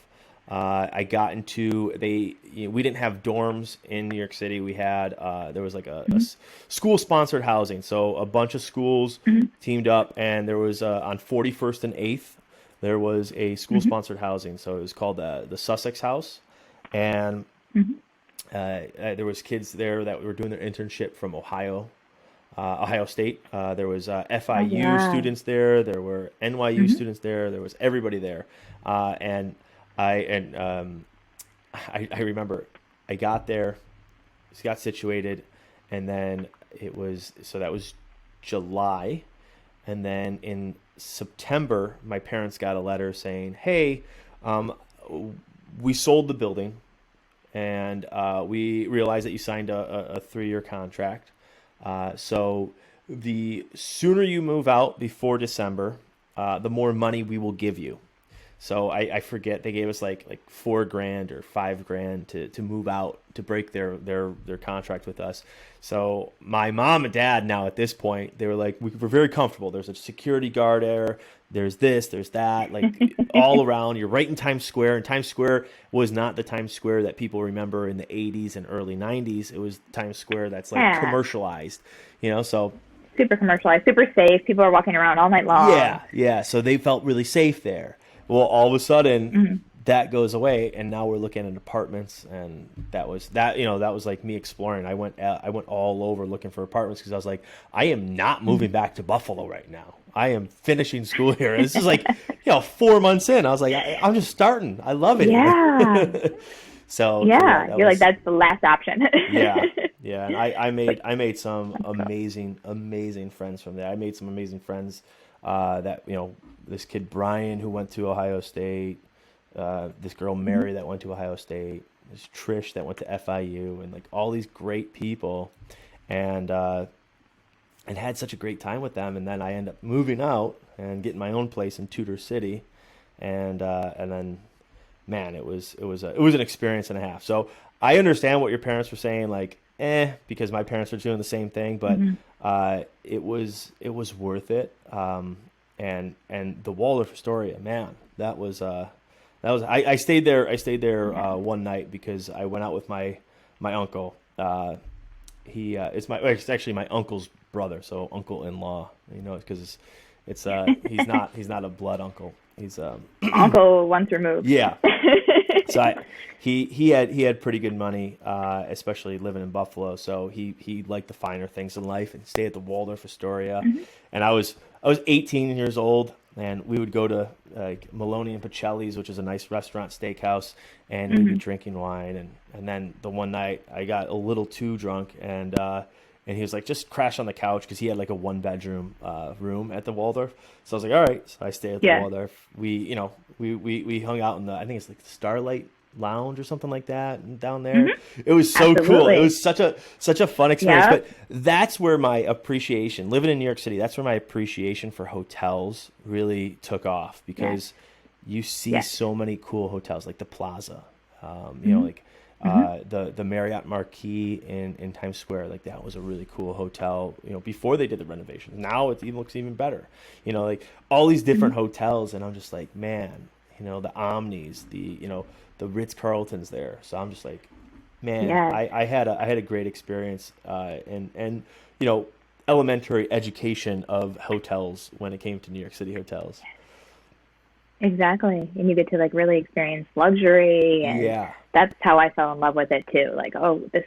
I got into we didn't have dorms in New York City. We had there was like a Mm-hmm. school sponsored housing. So a bunch of schools Mm-hmm. teamed up, and there was on 41st and 8th there was a school Mm-hmm. sponsored housing. So it was called the Sussex House, and Mm-hmm. there was kids there that were doing their internship from Ohio State. There was Oh FIU wow. students there. There were NYU Mm-hmm. students there. There was everybody there. And I remember I got there, got situated, and then that was July, and then in September my parents got a letter saying, "Hey, um, we sold the building, and we realized that you signed a 3-year contract. So the sooner you move out before December, the more money we will give you." So I forget, they gave us like $4,000 or $5,000 to move out, to break their contract with us. So my mom and dad now at this point, they were like, we're very comfortable. There's a security guard there. There's this, there's that, like all around. You're right in Times Square, and Times Square was not the Times Square that people remember in the 80s and early 90s. It was Times Square that's like Yeah. commercialized, so Super commercialized, super safe. People are walking around all night long. yeah. So they felt really safe there. Well, all of a sudden Mm-hmm. that goes away, and now we're looking at apartments, and that was like me exploring. I went all over looking for apartments, because I was like, I am not moving back to Buffalo right now. I am finishing school here. This is like 4 months in. I was like, I'm just starting. I love it Yeah. here. So Yeah. that You're like, was, that's the last option. yeah, yeah. And I made some That's cool. amazing friends from there. I made some amazing friends that this kid Brian, who went to Ohio State, this girl Mary that went to Ohio State, this Trish that went to FIU, and like all these great people, and had such a great time with them. And then I end up moving out and getting my own place in Tudor City, and then, man, it was an experience and a half. So I understand what your parents were saying, like, because my parents were doing the same thing, but Mm-hmm. it was worth it. And the Waldorf Astoria, man, that was I stayed there. One night because I went out with my uncle. It's actually my uncle's brother, so uncle-in-law. Because it's he's not a blood uncle. He's Uncle once removed. yeah. So he had pretty good money, especially living in Buffalo. So he liked the finer things in life and stay at the Waldorf Astoria. Mm-hmm. And I was 18 years old, and we would go to Maloney and Pacelli's, which is a nice restaurant steakhouse, and we'd be drinking wine. And then the one night I got a little too drunk, and he was like, just crash on the couch, because he had like a 1-bedroom room at the Waldorf. So I was like, all right. So I stayed at the Yeah. Waldorf. We hung out in the, I think it's like the Starlight Lounge or something like that down there. It was so cool. Absolutely. It was such a fun experience. Yeah. But that's where my appreciation, living in New York City, that's where my appreciation for hotels really took off, because you see Yes. so many cool hotels, like the Plaza, like the Marriott Marquis in Times Square. Like, that was a really cool hotel, before they did the renovations. Now it even looks even better, like all these different hotels. And I'm just like, man, the Omnis, the Ritz-Carltons there. So I'm just like, man, Yes. I had a great experience, and elementary education of hotels when it came to New York City hotels. Exactly. And you get to like really experience luxury, and Yeah. that's how I fell in love with it too. Like, oh, this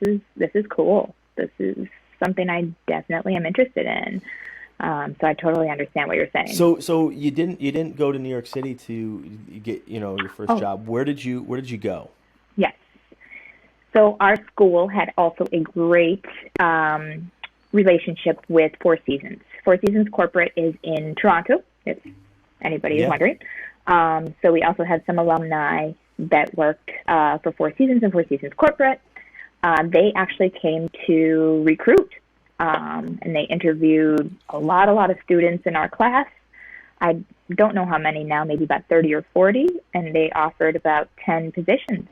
is cool. This is something I definitely am interested in. So I totally understand what you're saying. So you didn't go to New York City to get, your first Oh, job. Where did you go? yes. So our school had also a great relationship with Four Seasons. Four Seasons Corporate is in Toronto, if anybody is Yeah. wondering. So we also had some alumni that worked for Four Seasons and Four Seasons Corporate. They actually came to recruit, and they interviewed a lot of students in our class. I don't know how many now, maybe about 30 or 40, and they offered about 10 positions.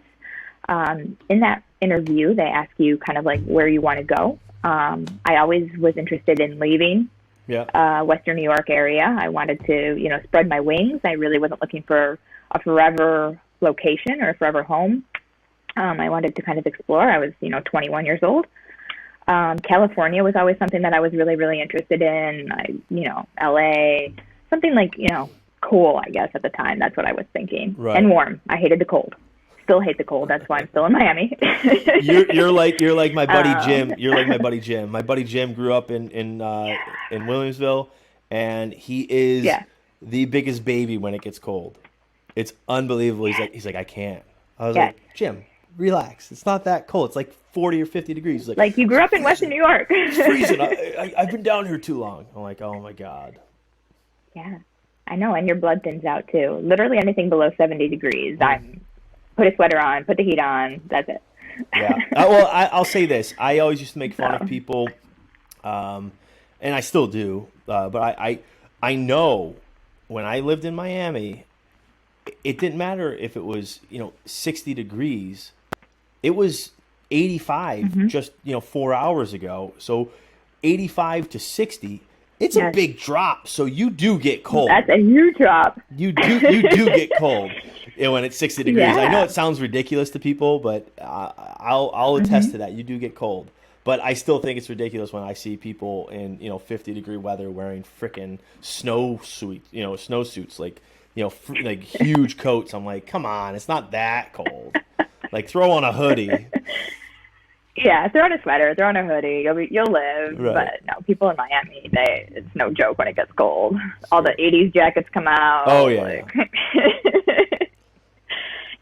In that interview, they ask you kind of like where you want to go. I always was interested in leaving Yeah. Western New York area. I wanted to, spread my wings. I really wasn't looking for a forever location or a forever home. I wanted to kind of explore. I was, 21 years old. California was always something that I was really, really interested in. LA, something like, cool, I guess, at the time. That's what I was thinking. Right. And warm. I hated the cold. Still hate the cold. That's why I'm still in Miami. You're like my buddy Jim. Um, You're like my buddy Jim. My buddy Jim grew up in Williamsville, and he is yeah. the biggest baby when it gets cold. It's unbelievable. He's like I can't. I was Yeah. like, Jim, relax. It's not that cold. It's like 40 or 50 degrees. He's Like you grew up in Western New York. It's freezing. I've been down here too long. I'm like, oh my God. Yeah, I know. And your blood thins out too. Literally anything below 70 degrees. I'm put a sweater on, put the heat on. That's it. Yeah. I'll say this. I always used to make fun No. of people, and I still do. But I know when I lived in Miami, it didn't matter if it was 60 degrees. It was 85 just 4 hours ago. So 85 to 60. It's a Yes. big drop. So you do get cold. That's a huge drop. You do get cold when it's 60 degrees. I know Yeah. it sounds ridiculous to people, but I'll attest to that. You do get cold. But I still think it's ridiculous when I see people in 50-degree weather wearing frickin' snowsuits, like like huge coats. I'm like, come on, it's not that cold. Like throw on a hoodie. Yeah, throw on a sweater, throw on a hoodie. You'll live. Right. But no, people in Miami, it's no joke when it gets cold. All the 80s jackets come out. Oh, yeah. Like,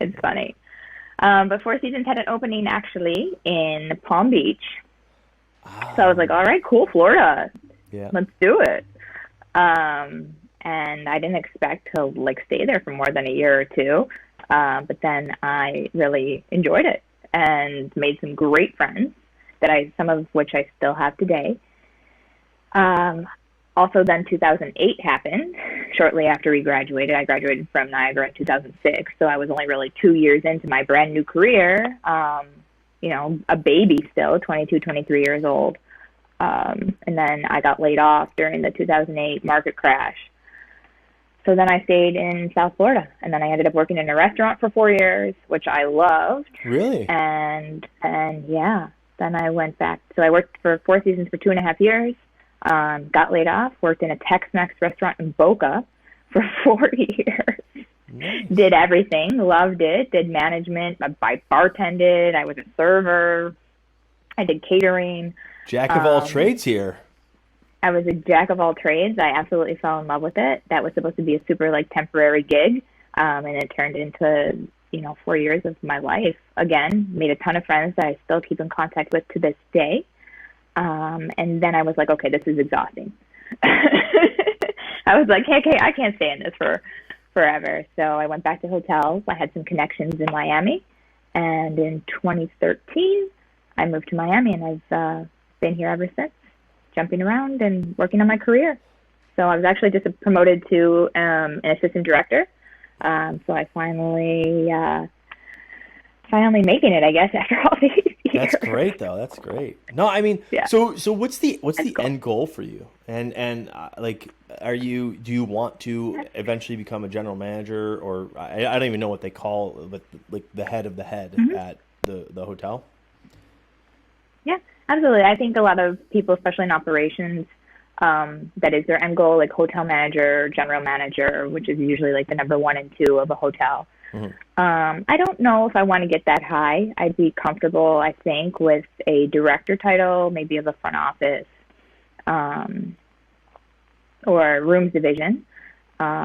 it's funny. But Four Seasons had an opening actually in Palm Beach. So I was like, all right, cool, Florida. Yeah. Let's do it. And I didn't expect to like stay there for more than a year or two. But then I really enjoyed it and made some great friends some of which I still have today. Also then 2008 happened shortly after we graduated. I graduated from Niagara in 2006. So I was only really 2 years into my brand new career. A baby still, 22, 23 years old. And then I got laid off during the 2008 market crash. So then I stayed in South Florida, and then I ended up working in a restaurant for 4 years, which I loved. Really? And yeah, then I went back. So I worked for Four Seasons for 2.5 years, got laid off, worked in a Tex-Mex restaurant in Boca for 4 years. Nice. Did everything, loved it, did management, I bartended, I was a server, I did catering. Jack of all trades here. I was a jack of all trades. I absolutely fell in love with it. That was supposed to be a super temporary gig, and it turned into 4 years of my life. Again, made a ton of friends that I still keep in contact with to this day. And then I was like, okay, this is exhausting. I was like, hey, I can't stay in this for forever. So I went back to hotels. I had some connections in Miami, and in 2013, I moved to Miami, and I've been here ever since, jumping around and working on my career. So I was actually just promoted to an assistant director. So I finally making it, I guess, after all these years. That's great, though. That's great. No, I mean, Yeah. so what's the That's cool. end goal for you? And like, do you want to eventually become a general manager, or I don't even know what they call it, but like the head of the head at the hotel? Yeah, absolutely. I think a lot of people, especially in operations, that is their end goal, like hotel manager, general manager, which is usually like the number 1 and 2 of a hotel. I don't know if I want to get that high. I'd be comfortable, I think, with a director title, maybe of a front office. or rooms division,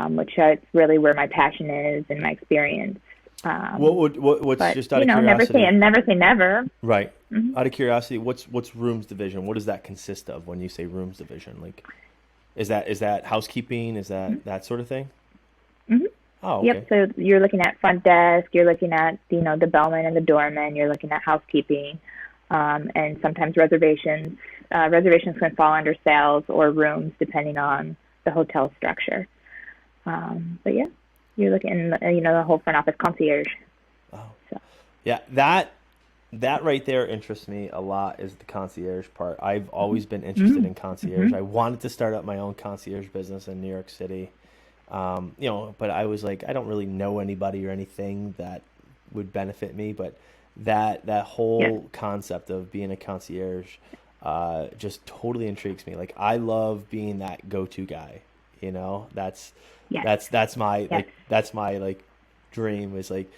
which is really where my passion is and my experience. What's But just out of curiosity? never say never. Right. Mm-hmm. Out of curiosity, what's rooms division? What does that consist of when you say rooms division? Like, is that housekeeping? Is that sort of thing? Mm-hmm. Oh, okay. Yep. So you're looking at front desk. You're looking at the bellman and the doorman. You're looking at housekeeping, and sometimes reservations. Reservations can fall under sales or rooms depending on the hotel structure. But yeah, you're looking the whole front office concierge. Oh, So. yeah. That right there interests me a lot, is the concierge part. I've always been interested in concierge. Mm-hmm. I wanted to start up my own concierge business in New York City. But I was like, I don't really know anybody or anything that would benefit me. But that whole concept of being a concierge just totally intrigues me. Like, I love being that go-to guy. That's my that's my like dream, is like,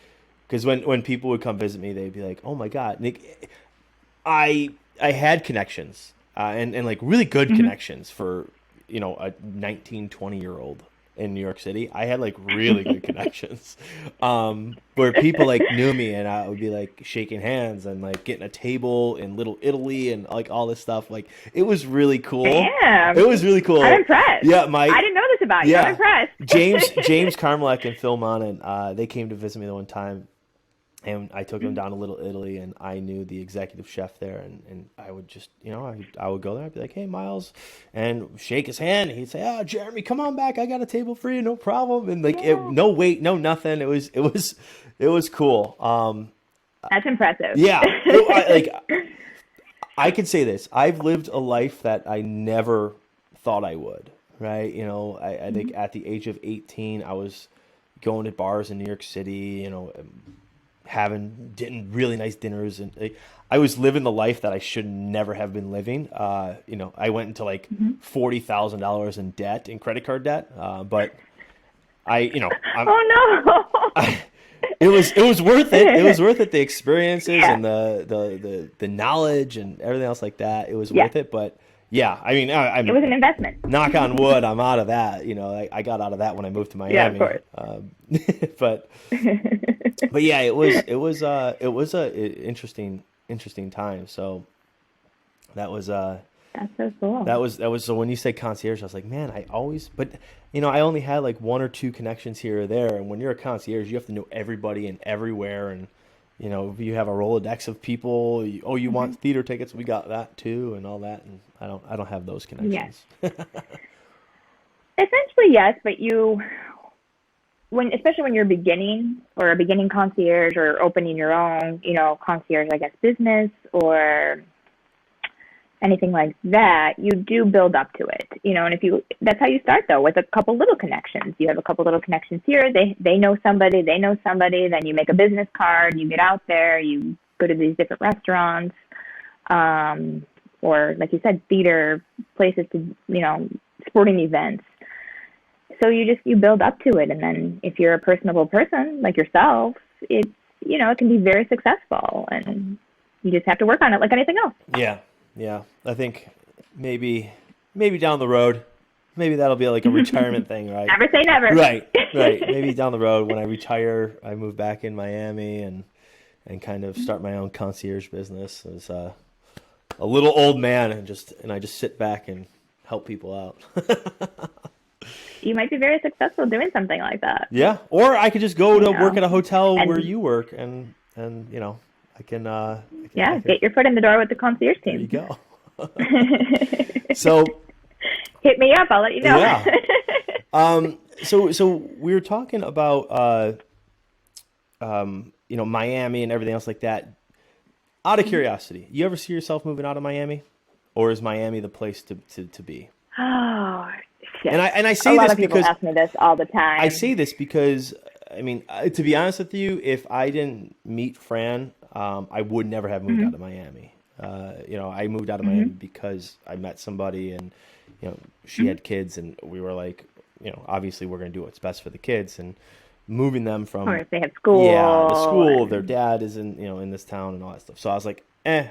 because when people would come visit me, they'd be like, oh my God, Nick, I had connections and like really good connections for a 19, 20-year-old in New York City. I had like really good connections where people like knew me, and I would be like shaking hands and like getting a table in Little Italy and like all this stuff. Like, it was really cool. Damn. It was really cool. I'm impressed. Yeah, I didn't know this about you. I'm impressed. James Carmelek and Phil Monin, they came to visit me the one time, and I took them down to Little Italy, and I knew the executive chef there, and I would just, I would go there. I'd be like, hey, Miles, and shake his hand. And he'd say, oh, Jeremy, come on back. I got a table for you, no problem. And like, no wait, no nothing. It was cool. That's impressive. Yeah. I could say this. I've lived a life that I never thought I would, right? I think at the age of 18, I was going to bars in New York City, having really nice dinners, and I was living the life that I should never have been living. I went into like $40,000 in debt, in credit card debt, but oh no. It was worth it. It was worth it. The experiences and the knowledge and everything else like that. It was worth it. But yeah, I mean, it was an investment. Knock on wood, I'm out of that. I got out of that when I moved to Miami. Yeah, of course. But yeah, it was a interesting time. So that was that's so cool. That was so when you say concierge, I was like, man, I only had like one or two connections here or there, and when you're a concierge, you have to know everybody and everywhere, and if you have a Rolodex of people, you want theater tickets, we got that too, and all that, and I don't have those connections. Yes. Essentially, yes, but especially when you're beginning, or a beginning concierge, or opening your own, concierge, I guess, business or anything like that, you do build up to it, and that's how you start, though, with a couple little connections. You have a couple little connections here. They know somebody, then you make a business card, you get out there, you go to these different restaurants, or like you said, theater places to, sporting events. So you build up to it, and then if you're a personable person like yourself, it can be very successful, and you just have to work on it like anything else. Yeah. I think maybe down the road, maybe that'll be like a retirement thing, right? Never say never. Right. Maybe down the road when I retire, I move back in Miami and kind of start my own concierge business as a little old man, and I just sit back and help people out. You might be very successful doing something like that. Yeah, or I could just go to work at a hotel where you work, and I can get your foot in the door with the concierge team. There you go. So hit me up. I'll let you know. Yeah. So we were talking about Miami and everything else like that. Out of curiosity, you ever see yourself moving out of Miami, or is Miami the place to be? Oh. Shit. And I say this because people ask me this all the time. I say this because, I mean, to be honest with you, if I didn't meet Fran, I would never have moved out of Miami. I moved out of Miami because I met somebody, and she had kids, and we were like, obviously we're going to do what's best for the kids, and moving them from, or if they have school, the school, their dad is in this town and all that stuff. So I was like, I'm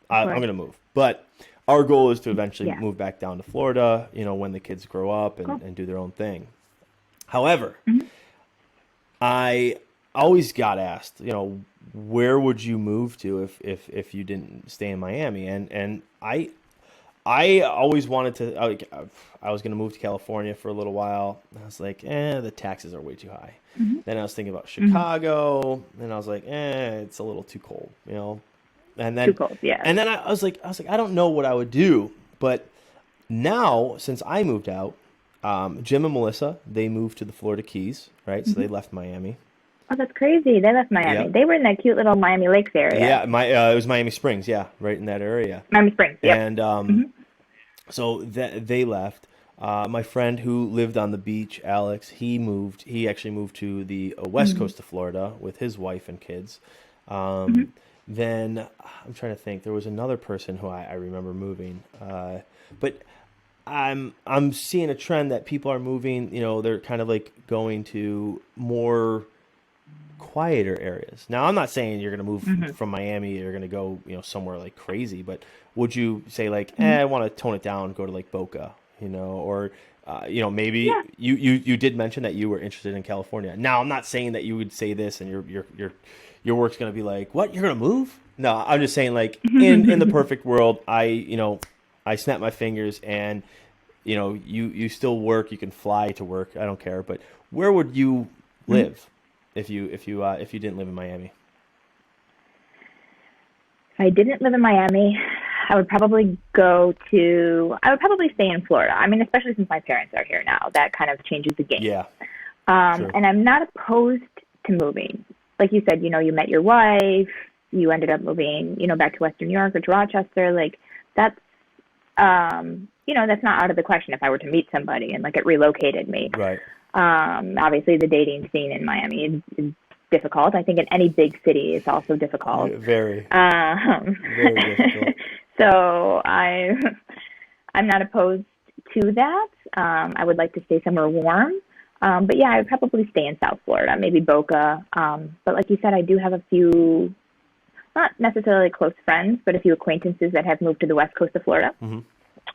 going to move. But our goal is to eventually Yeah. move back down to Florida, when the kids grow up Cool. and do their own thing. However, Mhm. I always got asked, where would you move to if you didn't stay in Miami? And I always wanted to. I was going to move to California for a little while. I was like, the taxes are way too high. Mhm. Then I was thinking about Mhm. Chicago, and I was like, it's a little too cold, And Too then, cold. Yeah. and then I was like, I don't know what I would do. But now, since I moved out, Jim and Melissa, they moved to the Florida Keys, right? So they Mhm. left Miami. Oh, that's crazy. They left Miami. Yep. They were in that cute little Miami Lakes area. Yeah, it was Miami Springs, yeah, right in that area. Miami Springs. Yep. And Mhm. so they left. My friend who lived on the beach, Alex, he moved. He actually moved to the west Mhm. coast of Florida with his wife and kids. Mhm. Then I'm trying to think. There was another person who I remember moving, but I'm seeing a trend that people are moving. They're kind of like going to more quieter areas. Now, I'm not saying you're going to move Mhm. from Miami. You're going to go, somewhere like crazy. But would you say like, Mhm. I want to tone it down, go to like Boca, or maybe Yeah. you did mention that you were interested in California. Now, I'm not saying that you would say this and your work's going to be like, what? You're going to move? No, I'm just saying like in the perfect world, I snap my fingers and you still work. You can fly to work. I don't care. But where would you Mhm. live if you didn't live in Miami? If I didn't live in Miami, I would probably stay in Florida. I mean, especially since my parents are here now, that kind of changes the game. Yeah, sure. And I'm not opposed to moving. Like you said, you met your wife, you ended up moving, back to Western New York or to Rochester. Like that's, that's not out of the question if I were to meet somebody and like it relocated me. Right. Obviously the dating scene in Miami is difficult. I think in any big city it's also difficult. Very. Um, Very difficult. so I'm not opposed to that. I would like to stay somewhere warm. But yeah, I would probably stay in South Florida, maybe Boca. But like you said, I do have a few, not necessarily close friends, but a few acquaintances that have moved to the west coast of Florida. Mm-hmm.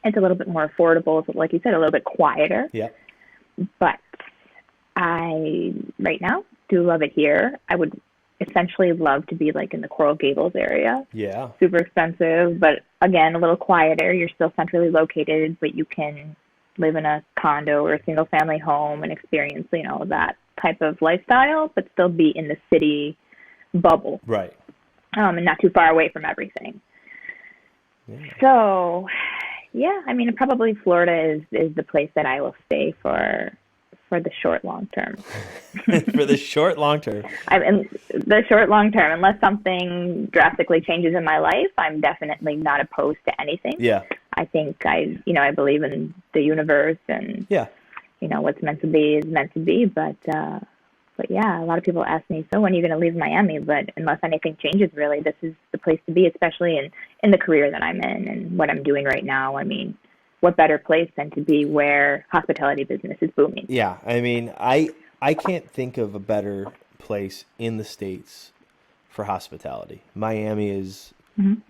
It's a little bit more affordable, so like you said, a little bit quieter. Yeah. But I, right now, do love it here. I would essentially love to be like in the Coral Gables area. Yeah. Super expensive, but again, a little quieter. You're still centrally located, but you can live in a condo or a single family home and experience, that type of lifestyle, but still be in the city bubble. Right. And not too far away from everything. Yeah. So, yeah, I mean, probably Florida is the place that I will stay for the short, long term. For the short, long term. The short, long term, unless something drastically changes in my life, I'm definitely not opposed to anything. Yeah. I think I believe in the universe and, yeah, what's meant to be is meant to be. But yeah, a lot of people ask me, so when are you going to leave Miami? But unless anything changes, really, this is the place to be, especially in the career that I'm in and what I'm doing right now. I mean, what better place than to be where hospitality business is booming? Yeah. I mean, I can't think of a better place in the States for hospitality. Miami is,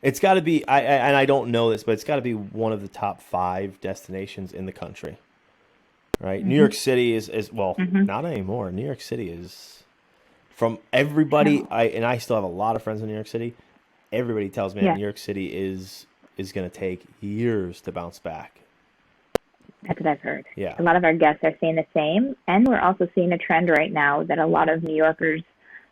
it's got to be, and I don't know this, but it's got to be one of the top 5 destinations in the country. Right? New York City is well, not anymore. New York City is, from everybody, I still have a lot of friends in New York City. Everybody tells me that New York City is going to take years to bounce back. That's what I've heard. Yeah. A lot of our guests are saying the same, and we're also seeing a trend right now that a lot of New Yorkers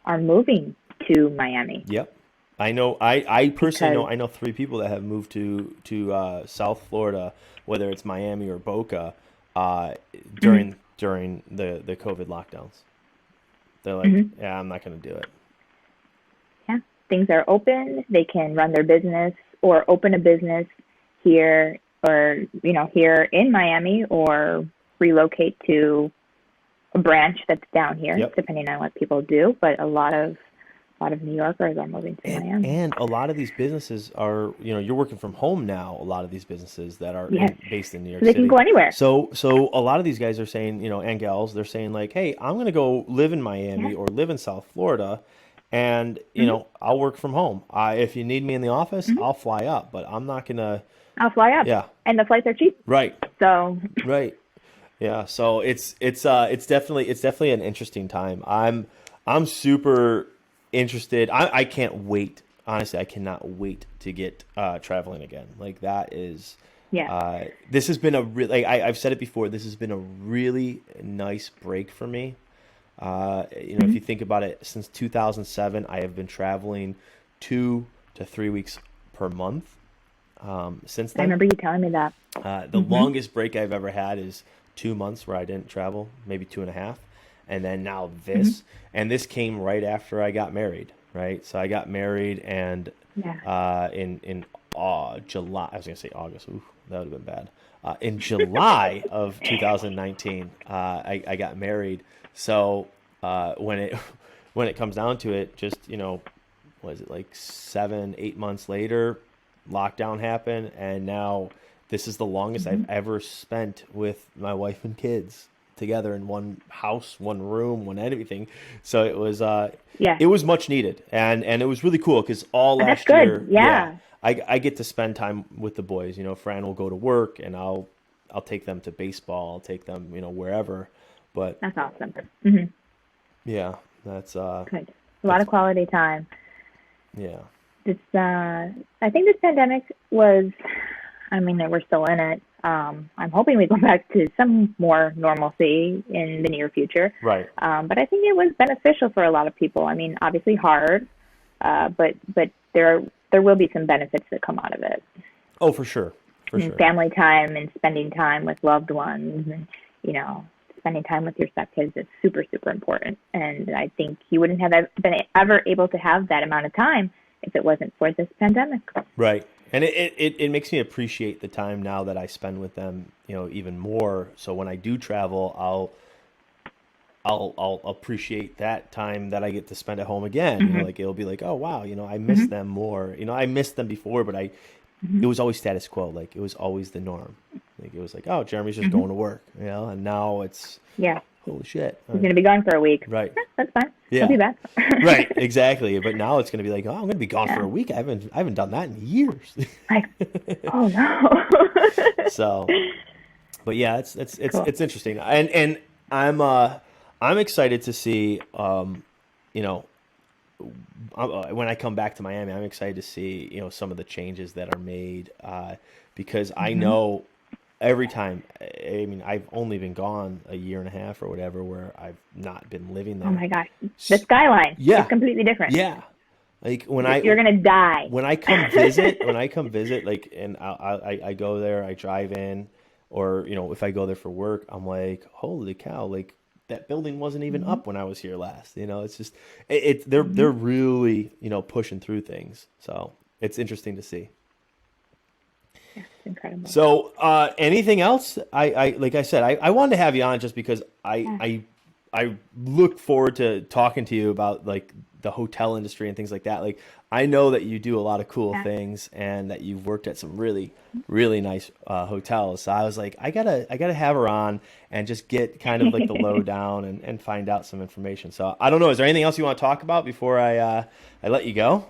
are moving to Miami. Yep. I know. I personally know. I know 3 people that have moved to South Florida, whether it's Miami or Boca, during the COVID lockdowns. They're like, yeah, I'm not going to do it. Yeah, things are open. They can run their business or open a business here, or here in Miami, or relocate to a branch that's down here, depending on what people do. But a lot of New Yorkers are moving to Miami. And a lot of these businesses are, you're working from home now. A lot of these businesses that are based in New York City. They can go anywhere. So a lot of these guys are saying, and gals, they're saying like, hey, I'm going to go live in Miami or live in South Florida, and I'll work from home. If you need me in the office, I'll fly up, but I'm not gonna. I'll fly up. Yeah. And the flights are cheap. Right. So Right. Yeah. So it's definitely an interesting time. I'm super interested. I can't wait. Honestly, I cannot wait to get traveling again. Like that is. yeah. This has been a really. I've said it before. This has been a really nice break for me. If you think about it, since 2007, I have been traveling 2 to 3 weeks per month. Since I then, remember you telling me that. the longest break I've ever had is 2 months where I didn't travel, maybe 2.5, and then now this, and this came right after I got married, right? So I got married, and Yeah. in July, I was gonna say August. Ooh, that would have been bad. In July of 2019, I got married. So when it when it comes down to it, just was it like 7, 8 months later, lockdown happened, and now this is the longest I've ever spent with my wife and kids together in one house, one room, one everything. So Yeah. it was much needed, and it was really cool because all That's last good. year, Yeah. I get to spend time with the boys. Fran will go to work, and I'll take them to baseball. I'll take them, wherever. But That's awesome. Hmm. yeah, that's Good. A lot of quality time. yeah, I think this pandemic was, I mean, we're still in it. I'm hoping we go back to some more normalcy in the near future. right. But I think it was beneficial for a lot of people. I mean, obviously hard, but there will be some benefits that come out of it. Oh, for sure, for And sure. family time and spending time with loved ones, and spending time with your stepkids is super, super important. And I think you wouldn't have been ever able to have that amount of time if it wasn't for this pandemic. Right. And it makes me appreciate the time now that I spend with them, even more. So when I do travel, I'll appreciate that time that I get to spend at home again. Like it'll be like, oh wow, I miss them more. I missed them before, but it was always status quo. Like it was always the norm. Like it was like, oh, Jeremy's just going to work, and now it's Yeah. holy shit. He's going to be gone for a week. Right. That's fine. Yeah. He'll be back. Right. Exactly. But now it's going to be like, oh, I'm going to be gone for a week. I haven't done that in years. Oh no. So, but yeah, it's Cool. it's interesting, and I'm excited to see, when I come back to Miami, I'm excited to see some of the changes that are made, because I know every time. I mean, I've only been gone a year and a half or whatever, where I've not been living there. Oh my gosh. The skyline Yeah. is completely different. Yeah. Like You're going to die. when I come visit, like, and I go there, I drive in, or if I go there for work, I'm like, holy cow, like that building wasn't even up when I was here last. It's just they're really pushing through things, so it's interesting to see. Yeah, it's incredible. So anything else? I like I said, I wanted to have you on just because I look forward to talking to you about like the hotel industry and things like that. Like I know that you do a lot of cool things, and that you've worked at some really, really nice hotels. So I was like, I gotta have her on and just get kind of like the lowdown and find out some information. So I don't know. Is there anything else you want to talk about before I let you go?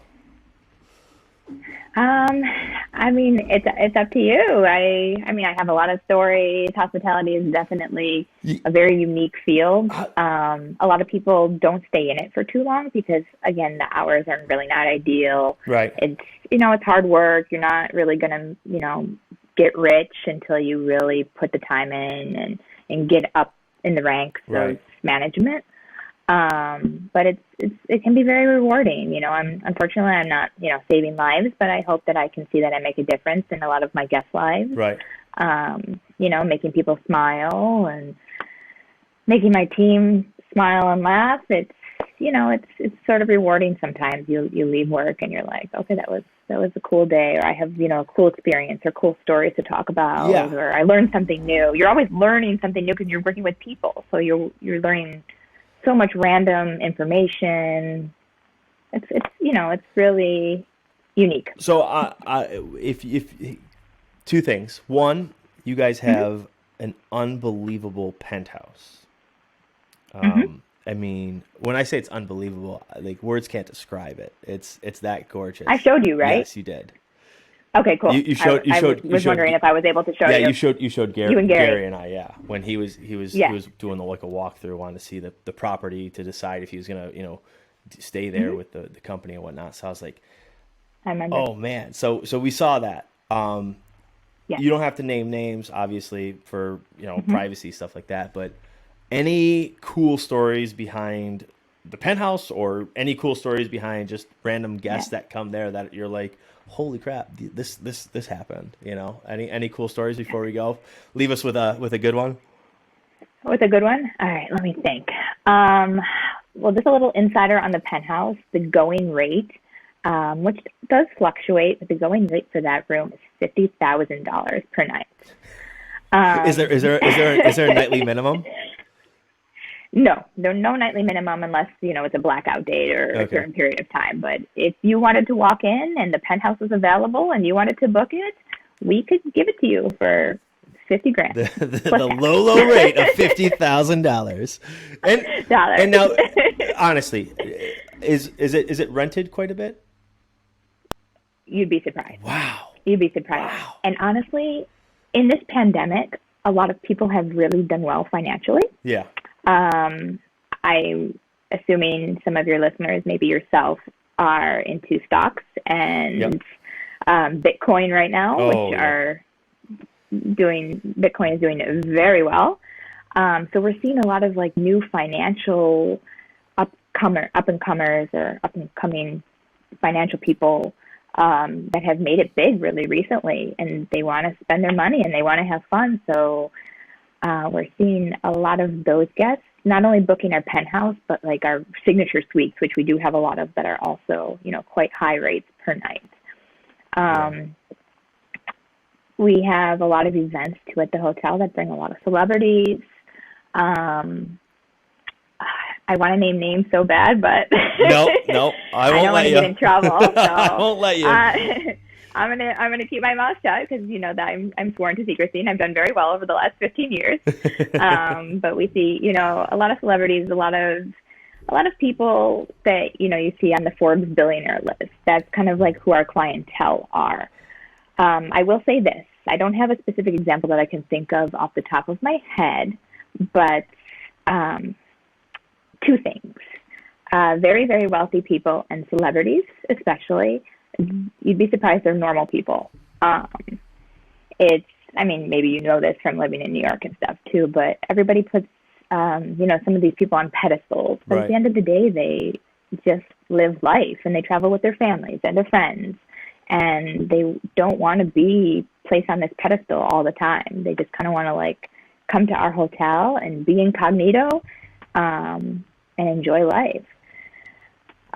I mean, it's up to you. I mean, I have a lot of stories. Hospitality is definitely a very unique field. A lot of people don't stay in it for too long because, again, the hours are really not ideal. Right. It's hard work. You're not really gonna, get rich until you really put the time in and get up in the ranks of management. But it can be very rewarding. Unfortunately, I'm not, saving lives, but I hope that I can see that I make a difference in a lot of my guests' lives. Right. Making people smile and making my team smile and laugh. It's sort of rewarding sometimes. You leave work and you're like, okay, that was a cool day, or I have, a cool experience or cool stories to talk about, or I learned something new. You're always learning something new because you're working with people. So you're learning so much random information. It's really unique. So if two things. One, you guys have an unbelievable penthouse. I mean, when I say it's unbelievable, like words can't describe it. It's that gorgeous. I showed you, right? Yes, you did. Okay, cool. I was wondering if I was able to show yeah, you. you showed You and Gary. And I, yeah, when he was Yeah. doing like a walkthrough, wanted to see the property to decide if he was gonna stay there with the company and whatnot. So I was like, I remember. oh man, so we saw that. Yeah. You don't have to name names, obviously, for privacy stuff like that. But any cool stories behind the Penthouse, or any cool stories behind just random guests that come there that you're like, holy crap, this happened. Any cool stories before we go? Leave us with a good one. With a good one? All right, let me think. Well, just a little insider on the Penthouse. The going rate, which does fluctuate, but the going rate for that room is $50,000 per night. Is there a nightly minimum? No nightly minimum unless it's a blackout date or a certain period of time. But if you wanted to walk in and the Penthouse was available and you wanted to book it, we could give it to you for $50,000. The low rate of $50,000. And now, honestly, is it rented quite a bit? You'd be surprised. Wow. You'd be surprised. Wow. And honestly, in this pandemic, a lot of people have really done well financially. Yeah. I'm assuming some of your listeners, maybe yourself, are into stocks and Bitcoin right now, Bitcoin is doing very well. So we're seeing a lot of like new financial up and coming financial people that have made it big really recently, and they want to spend their money and they want to have fun. So we're seeing a lot of those guests not only booking our Penthouse, but like our signature suites, which we do have a lot of that are also, quite high rates per night. We have a lot of events too at the hotel that bring a lot of celebrities. I want to name names so bad, but no, I won't let you. Get in trouble. So I won't let you. I'm gonna keep my mouth shut because that I'm sworn to secrecy, and I've done very well over the last 15 years. But we see a lot of celebrities, a lot of people that you see on the Forbes billionaire list. That's kind of like who our clientele are. I will say this: I don't have a specific example that I can think of off the top of my head, but two things. Very, very wealthy people and celebrities, especially, you'd be surprised they're normal people. Maybe you know this from living in New York and stuff too, but everybody puts, some of these people on pedestals. But at the end of the day, they just live life and they travel with their families and their friends. And they don't want to be placed on this pedestal all the time. They just kind of want to come to our hotel and be incognito and enjoy life.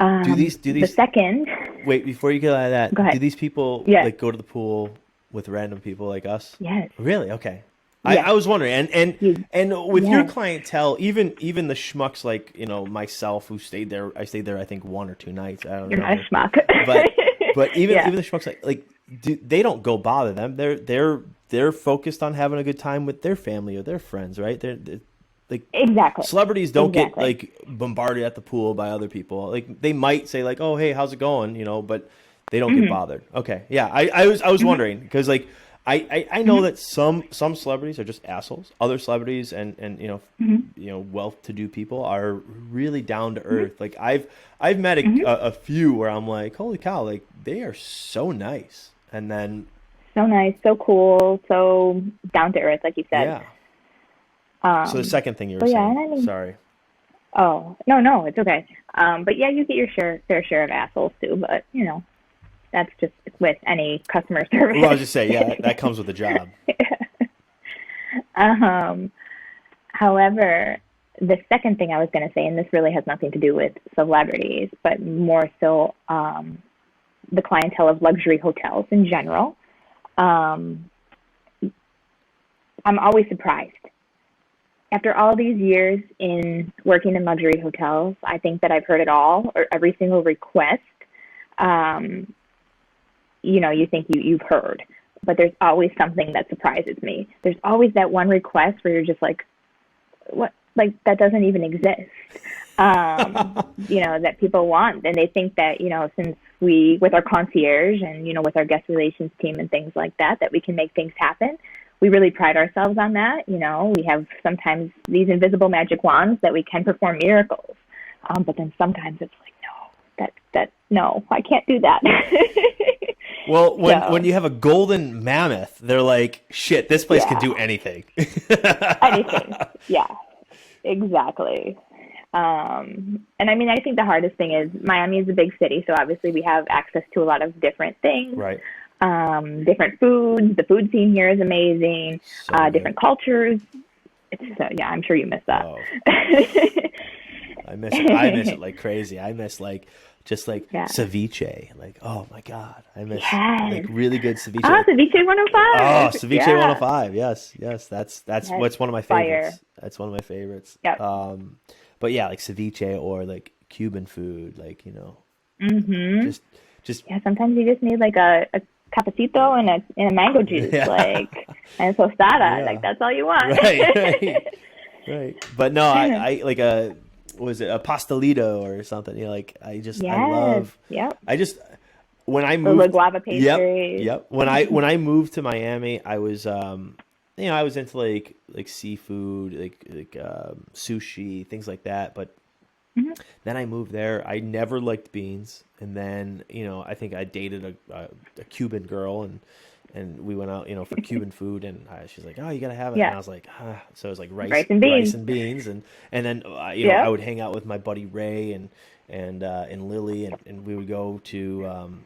Do these the second wait, before you get out of that, go ahead. Do these people go to the pool with random people like us? Yes. Really? Okay. Yes. I was wondering, and with your clientele, even the schmucks like myself who stayed there. I stayed there I think 1 or 2 nights. I don't know. You're not a schmuck. But even the schmucks they don't go bother them. They're focused on having a good time with their family or their friends, right? They're exactly. Celebrities don't get bombarded at the pool by other people. They might say oh hey, how's it going, but they don't get bothered. Okay, yeah. I was wondering because I know that some celebrities are just assholes. Other celebrities and well-to-do people are really down to earth. I've met a few where I'm like, holy cow, they are so nice. And then so nice, so cool, so down to earth, like you said. Yeah. So the second thing you were saying. Sorry. Oh no, it's okay. But yeah, you get your fair share of assholes too. But that's just with any customer service. Well, I was just saying, yeah, that comes with the job. However, the second thing I was going to say, and this really has nothing to do with celebrities, but more so the clientele of luxury hotels in general. I'm always surprised. After all these years in working in luxury hotels, I think that I've heard it all, or every single request. You think you've heard, but there's always something that surprises me. There's always that one request where you're just like, what like that doesn't even exist. That people want, and they think that since we, with our concierge and with our guest relations team and things like that, that we can make things happen. We really pride ourselves on that. We have sometimes these invisible magic wands that we can perform miracles, but then sometimes it's like, no, I can't do that. Well, when you have a golden mammoth, they're like, shit, this place can do anything. Anything, yeah, exactly. And I mean, I think the hardest thing is Miami is a big city, so obviously we have access to a lot of different things. Right. Different foods. The food scene here is amazing. So different cultures. I'm sure you miss that. Oh. I miss it like crazy. I miss ceviche. Like, oh my God. I miss like really good ceviche. Ceviche 105. Oh, ceviche 105. Yes. That's what's one of my favorites. Fire. That's one of my favorites. Yep. But yeah, like ceviche or like Cuban food, like, just sometimes you just need like a cafecito and a mango juice, and tostada, like that's all you want. Right. But no, I like a pastelito or something. I love. Yep. When I moved, the guava pastry. Yep. When I moved to Miami, I was I was into like seafood, like sushi, things like that. But then I moved there. I never liked beans, and then I think I dated a Cuban girl, and we went out for Cuban food, and she's like, oh, you gotta have it, and I was like, so it was like rice and beans, and then I would hang out with my buddy Ray and Lily, and we would go to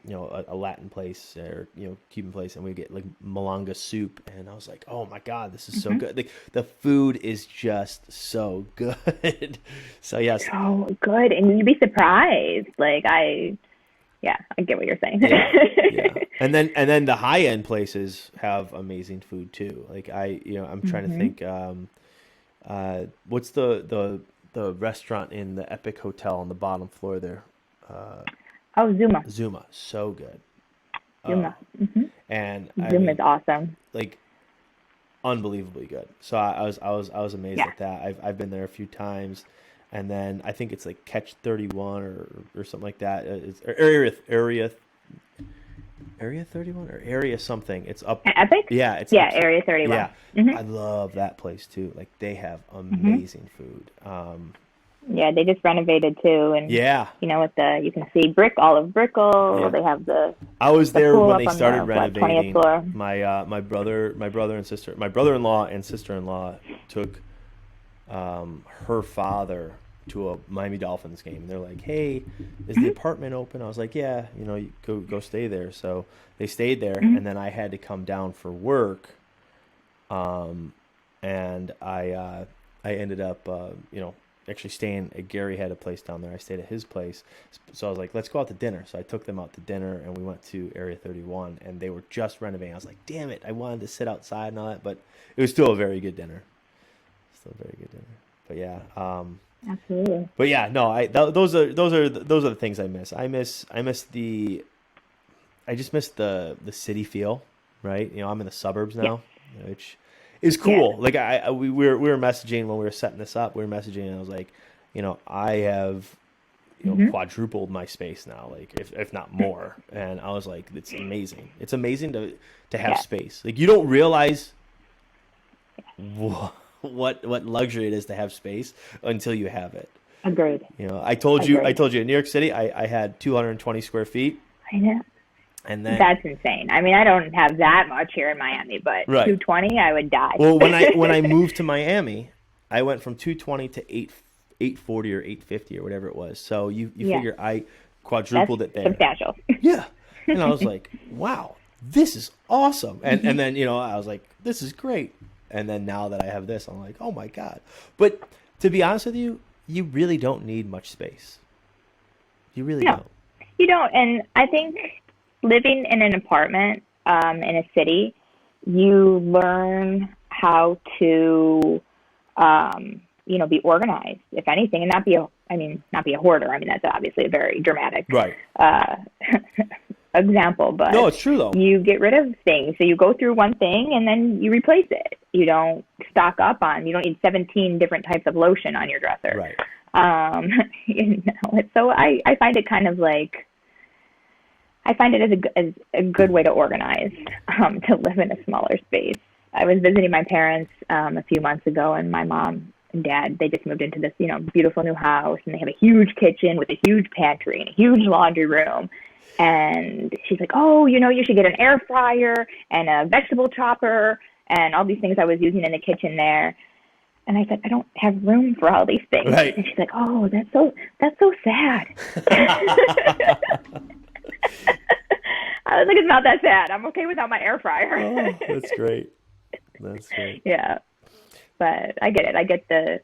a Latin place or Cuban place, and we'd get like malanga soup, and I was like, oh my God, this is so good. Like the food is just so good. So yes, so good, and you'd be surprised. Like I get what you're saying. Yeah. And then the high end places have amazing food too. Like I'm trying to think. What's the restaurant in the Epic Hotel on the bottom floor there? Zuma. Zuma, so good. Zuma. And Zuma is awesome. Like unbelievably good. So I was amazed at that. I've been there a few times, and then I think it's like Catch 31 or something like that. It's Area 31 or Area something. It's up. Epic? Yeah, it's Area 31. Yeah, I love that place too. Like they have amazing food. They just renovated too, and with you can see olive brickle. Yeah. They have the. I was there when they started renovating. 20th floor. My brother-in-law and sister-in-law took her father to a Miami Dolphins game, and they're like, hey, is the apartment open? I was like, yeah, you go stay there. So they stayed there, and then I had to come down for work, and I ended up actually staying at Gary had a place down there. I stayed at his place, so I was like, let's go out to dinner. So I took them out to dinner, and we went to Area 31, and they were just renovating. I was like, damn it, I wanted to sit outside and all that, but it was still a very good dinner. But yeah, absolutely. But yeah, no, those are the things I miss. I just miss the city feel, right? I'm in the suburbs now, which is cool. Yeah. Like we were messaging when we were setting this up. We were messaging, and I was like, I have quadrupled my space now, like if not more. And I was like, it's amazing. It's amazing to have space. Like you don't realize what luxury it is to have space until you have it. Agreed. I told you in New York City I had 220 square feet. I know. And then that's insane. I mean, I don't have that much here in Miami, but 220, I would die. Well, when I moved to Miami, I went from 220 to 840 or 850 or whatever it was. So you figure I quadrupled it there. Substantial. Yeah. And I was like, wow, this is awesome. And then, I was like, this is great. And then now that I have this, I'm like, oh my God. But to be honest with you, you really don't need much space. You really don't. You don't. And I think living in an apartment in a city, you learn how to, be organized, if anything, and not be a hoarder. I mean, that's obviously a very dramatic example, but no, it's true though. You get rid of things. So you go through one thing and then you replace it, You don't stock up on. You don't need 17 different types of lotion on your dresser. Right. So I find it kind of like, I find it as a good way to organize, to live in a smaller space. I was visiting my parents a few months ago, and my mom and dad, they just moved into this, beautiful new house, and they have a huge kitchen with a huge pantry and a huge laundry room. And she's like, oh, you should get an air fryer and a vegetable chopper and all these things I was using in the kitchen there. And I said, I don't have room for all these things. Right. And she's like, oh, that's so sad. I was like, it's not that sad. I'm okay without my air fryer. Oh, that's great. That's great. Yeah. But I get it. I get the,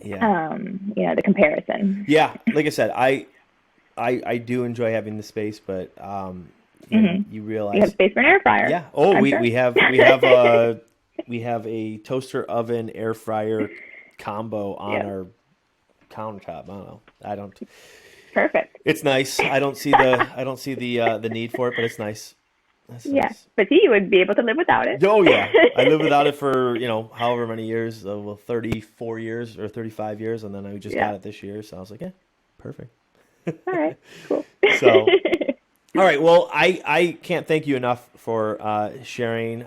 the comparison. Yeah. Like I said, I do enjoy having the space, but you realize you have space for an air fryer. Yeah. Oh, sure. we have a toaster oven air fryer combo on our countertop. I don't. Perfect. It's nice. I don't see the need for it, but it's nice. Nice. But you would be able to live without it. Oh yeah, I lived without it for however many years, 34 years or 35 years, and then I just got it this year. So I was like, yeah, perfect. All right, cool. So, all right. Well, I can't thank you enough for sharing,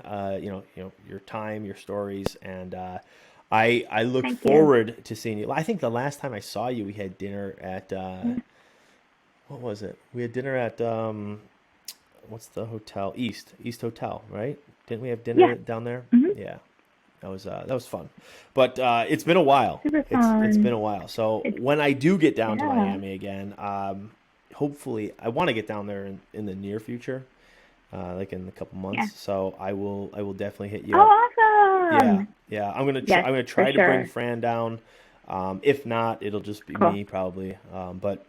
your time, your stories, and I look forward to seeing you. I think the last time I saw you, we had dinner at what was it? We had dinner at what's the hotel? East Hotel, right? Didn't we have dinner down there? Mm-hmm. Yeah. That was fun, but it's been a while. Super fun. It's been a while. So when I do get down to Miami again, hopefully I want to get down there in the near future, like in a couple months. Yeah. So I will definitely hit you. Oh, awesome! Yeah. I'm gonna try to bring Fran down. If not, it'll just be me probably. But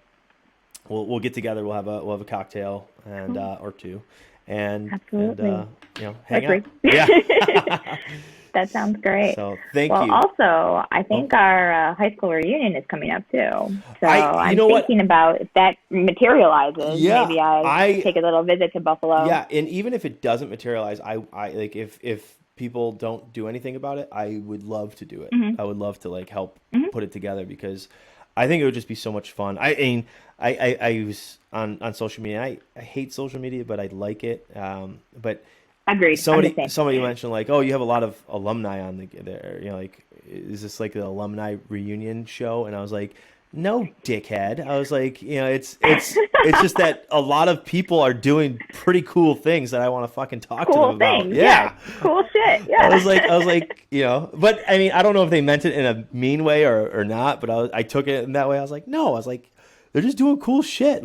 we'll get together. We'll have a cocktail and or two, and absolutely. Hang out. Yeah. That sounds great. So thank you. Well, also, I think our high school reunion is coming up too. So I'm thinking about if that materializes. Yeah, maybe I take a little visit to Buffalo. Yeah, and even if it doesn't materialize, I like if people don't do anything about it, I would love to do it. Mm-hmm. I would love to help put it together because I think it would just be so much fun. I was on social media. I hate social media, but I like it. But agreed. Somebody mentioned oh, you have a lot of alumni on there. Is this like the alumni reunion show? And I was like, no, dickhead. I was like, it's just that a lot of people are doing pretty cool things that I want to fucking talk to them about. Yeah. Cool shit. Yeah. I was like, but I mean, I don't know if they meant it in a mean way or not, but I took it in that way. I was like, no, they're just doing cool shit.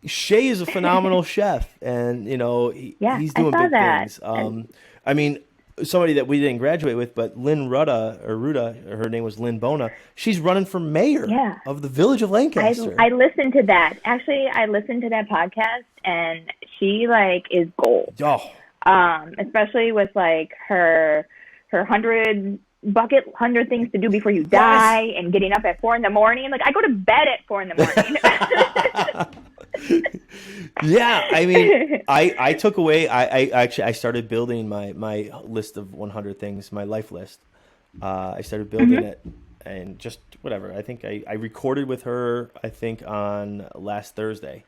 Shay is a phenomenal chef, and he's doing big things. I mean, somebody that we didn't graduate with, but Lynn Ruda, her name was Lynn Bona. She's running for mayor of the village of Lancaster. I listened to that. Actually, I listened to that podcast, and she is gold. Oh, especially with her 100 things to do before you die, and getting up at 4 a.m. I go to bed at 4 a.m. Yeah, I mean, I took away. I started building my list of 100 things, my life list. I started building it, and just whatever. I think I recorded with her. I think on last Thursday,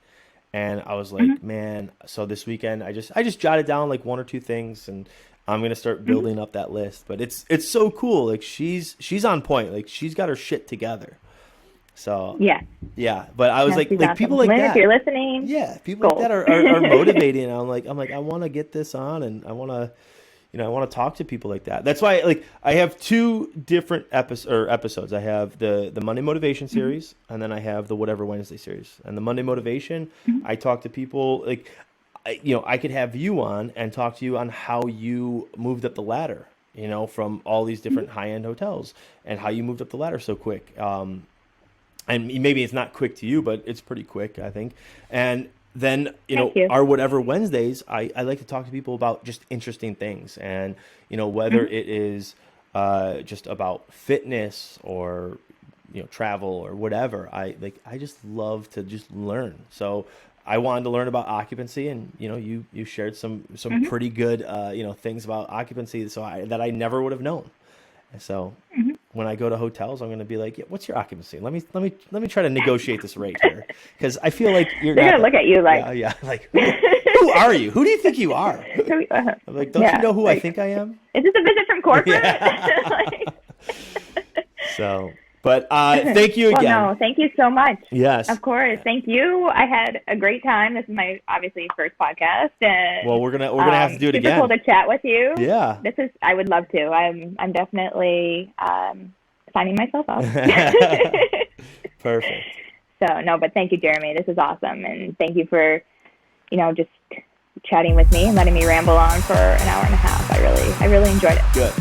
and I was like, man. So this weekend, I just jotted down 1 or 2 things, and I'm gonna start building up that list. But it's so cool. She's on point. She's got her shit together. So yeah. But I was awesome. People like Lynn, that. If you're listening, people like that are motivating. And I'm like, I want to get this on, and I want to talk to people like that. That's why I have 2 different episodes. I have the Monday Motivation series, and then I have the Whatever Wednesday series. And the Monday Motivation, I talk to people I could have you on and talk to you on how you moved up the ladder, from all these different high-end hotels, and how you moved up the ladder so quick. And maybe it's not quick to you, but it's pretty quick, I think. And then, our Whatever Wednesdays, I like to talk to people about just interesting things. And, whether it is just about fitness or, travel or whatever, I just love to just learn. So I wanted to learn about occupancy, and you shared some pretty good things about occupancy, that I never would have known. And so when I go to hotels, I'm going to be like, yeah, "What's your occupancy? Let me try to negotiate this rate here," because I feel like they're going to look at you like, like who are you? Who do you think you are? I'm like, don't you know who I think I am? Is this a visit from corporate? Yeah. So. But thank you again. Well, no, thank you so much. Yes. Of course. Thank you. I had a great time. This is my, obviously, first podcast. And, well, we're gonna have to do it again. Super cool to chat with you. Yeah. I would love to. I'm definitely signing myself up. Perfect. So, no, but thank you, Jeremy. This is awesome. And thank you for, just chatting with me and letting me ramble on for an hour and a half. I really enjoyed it. Good.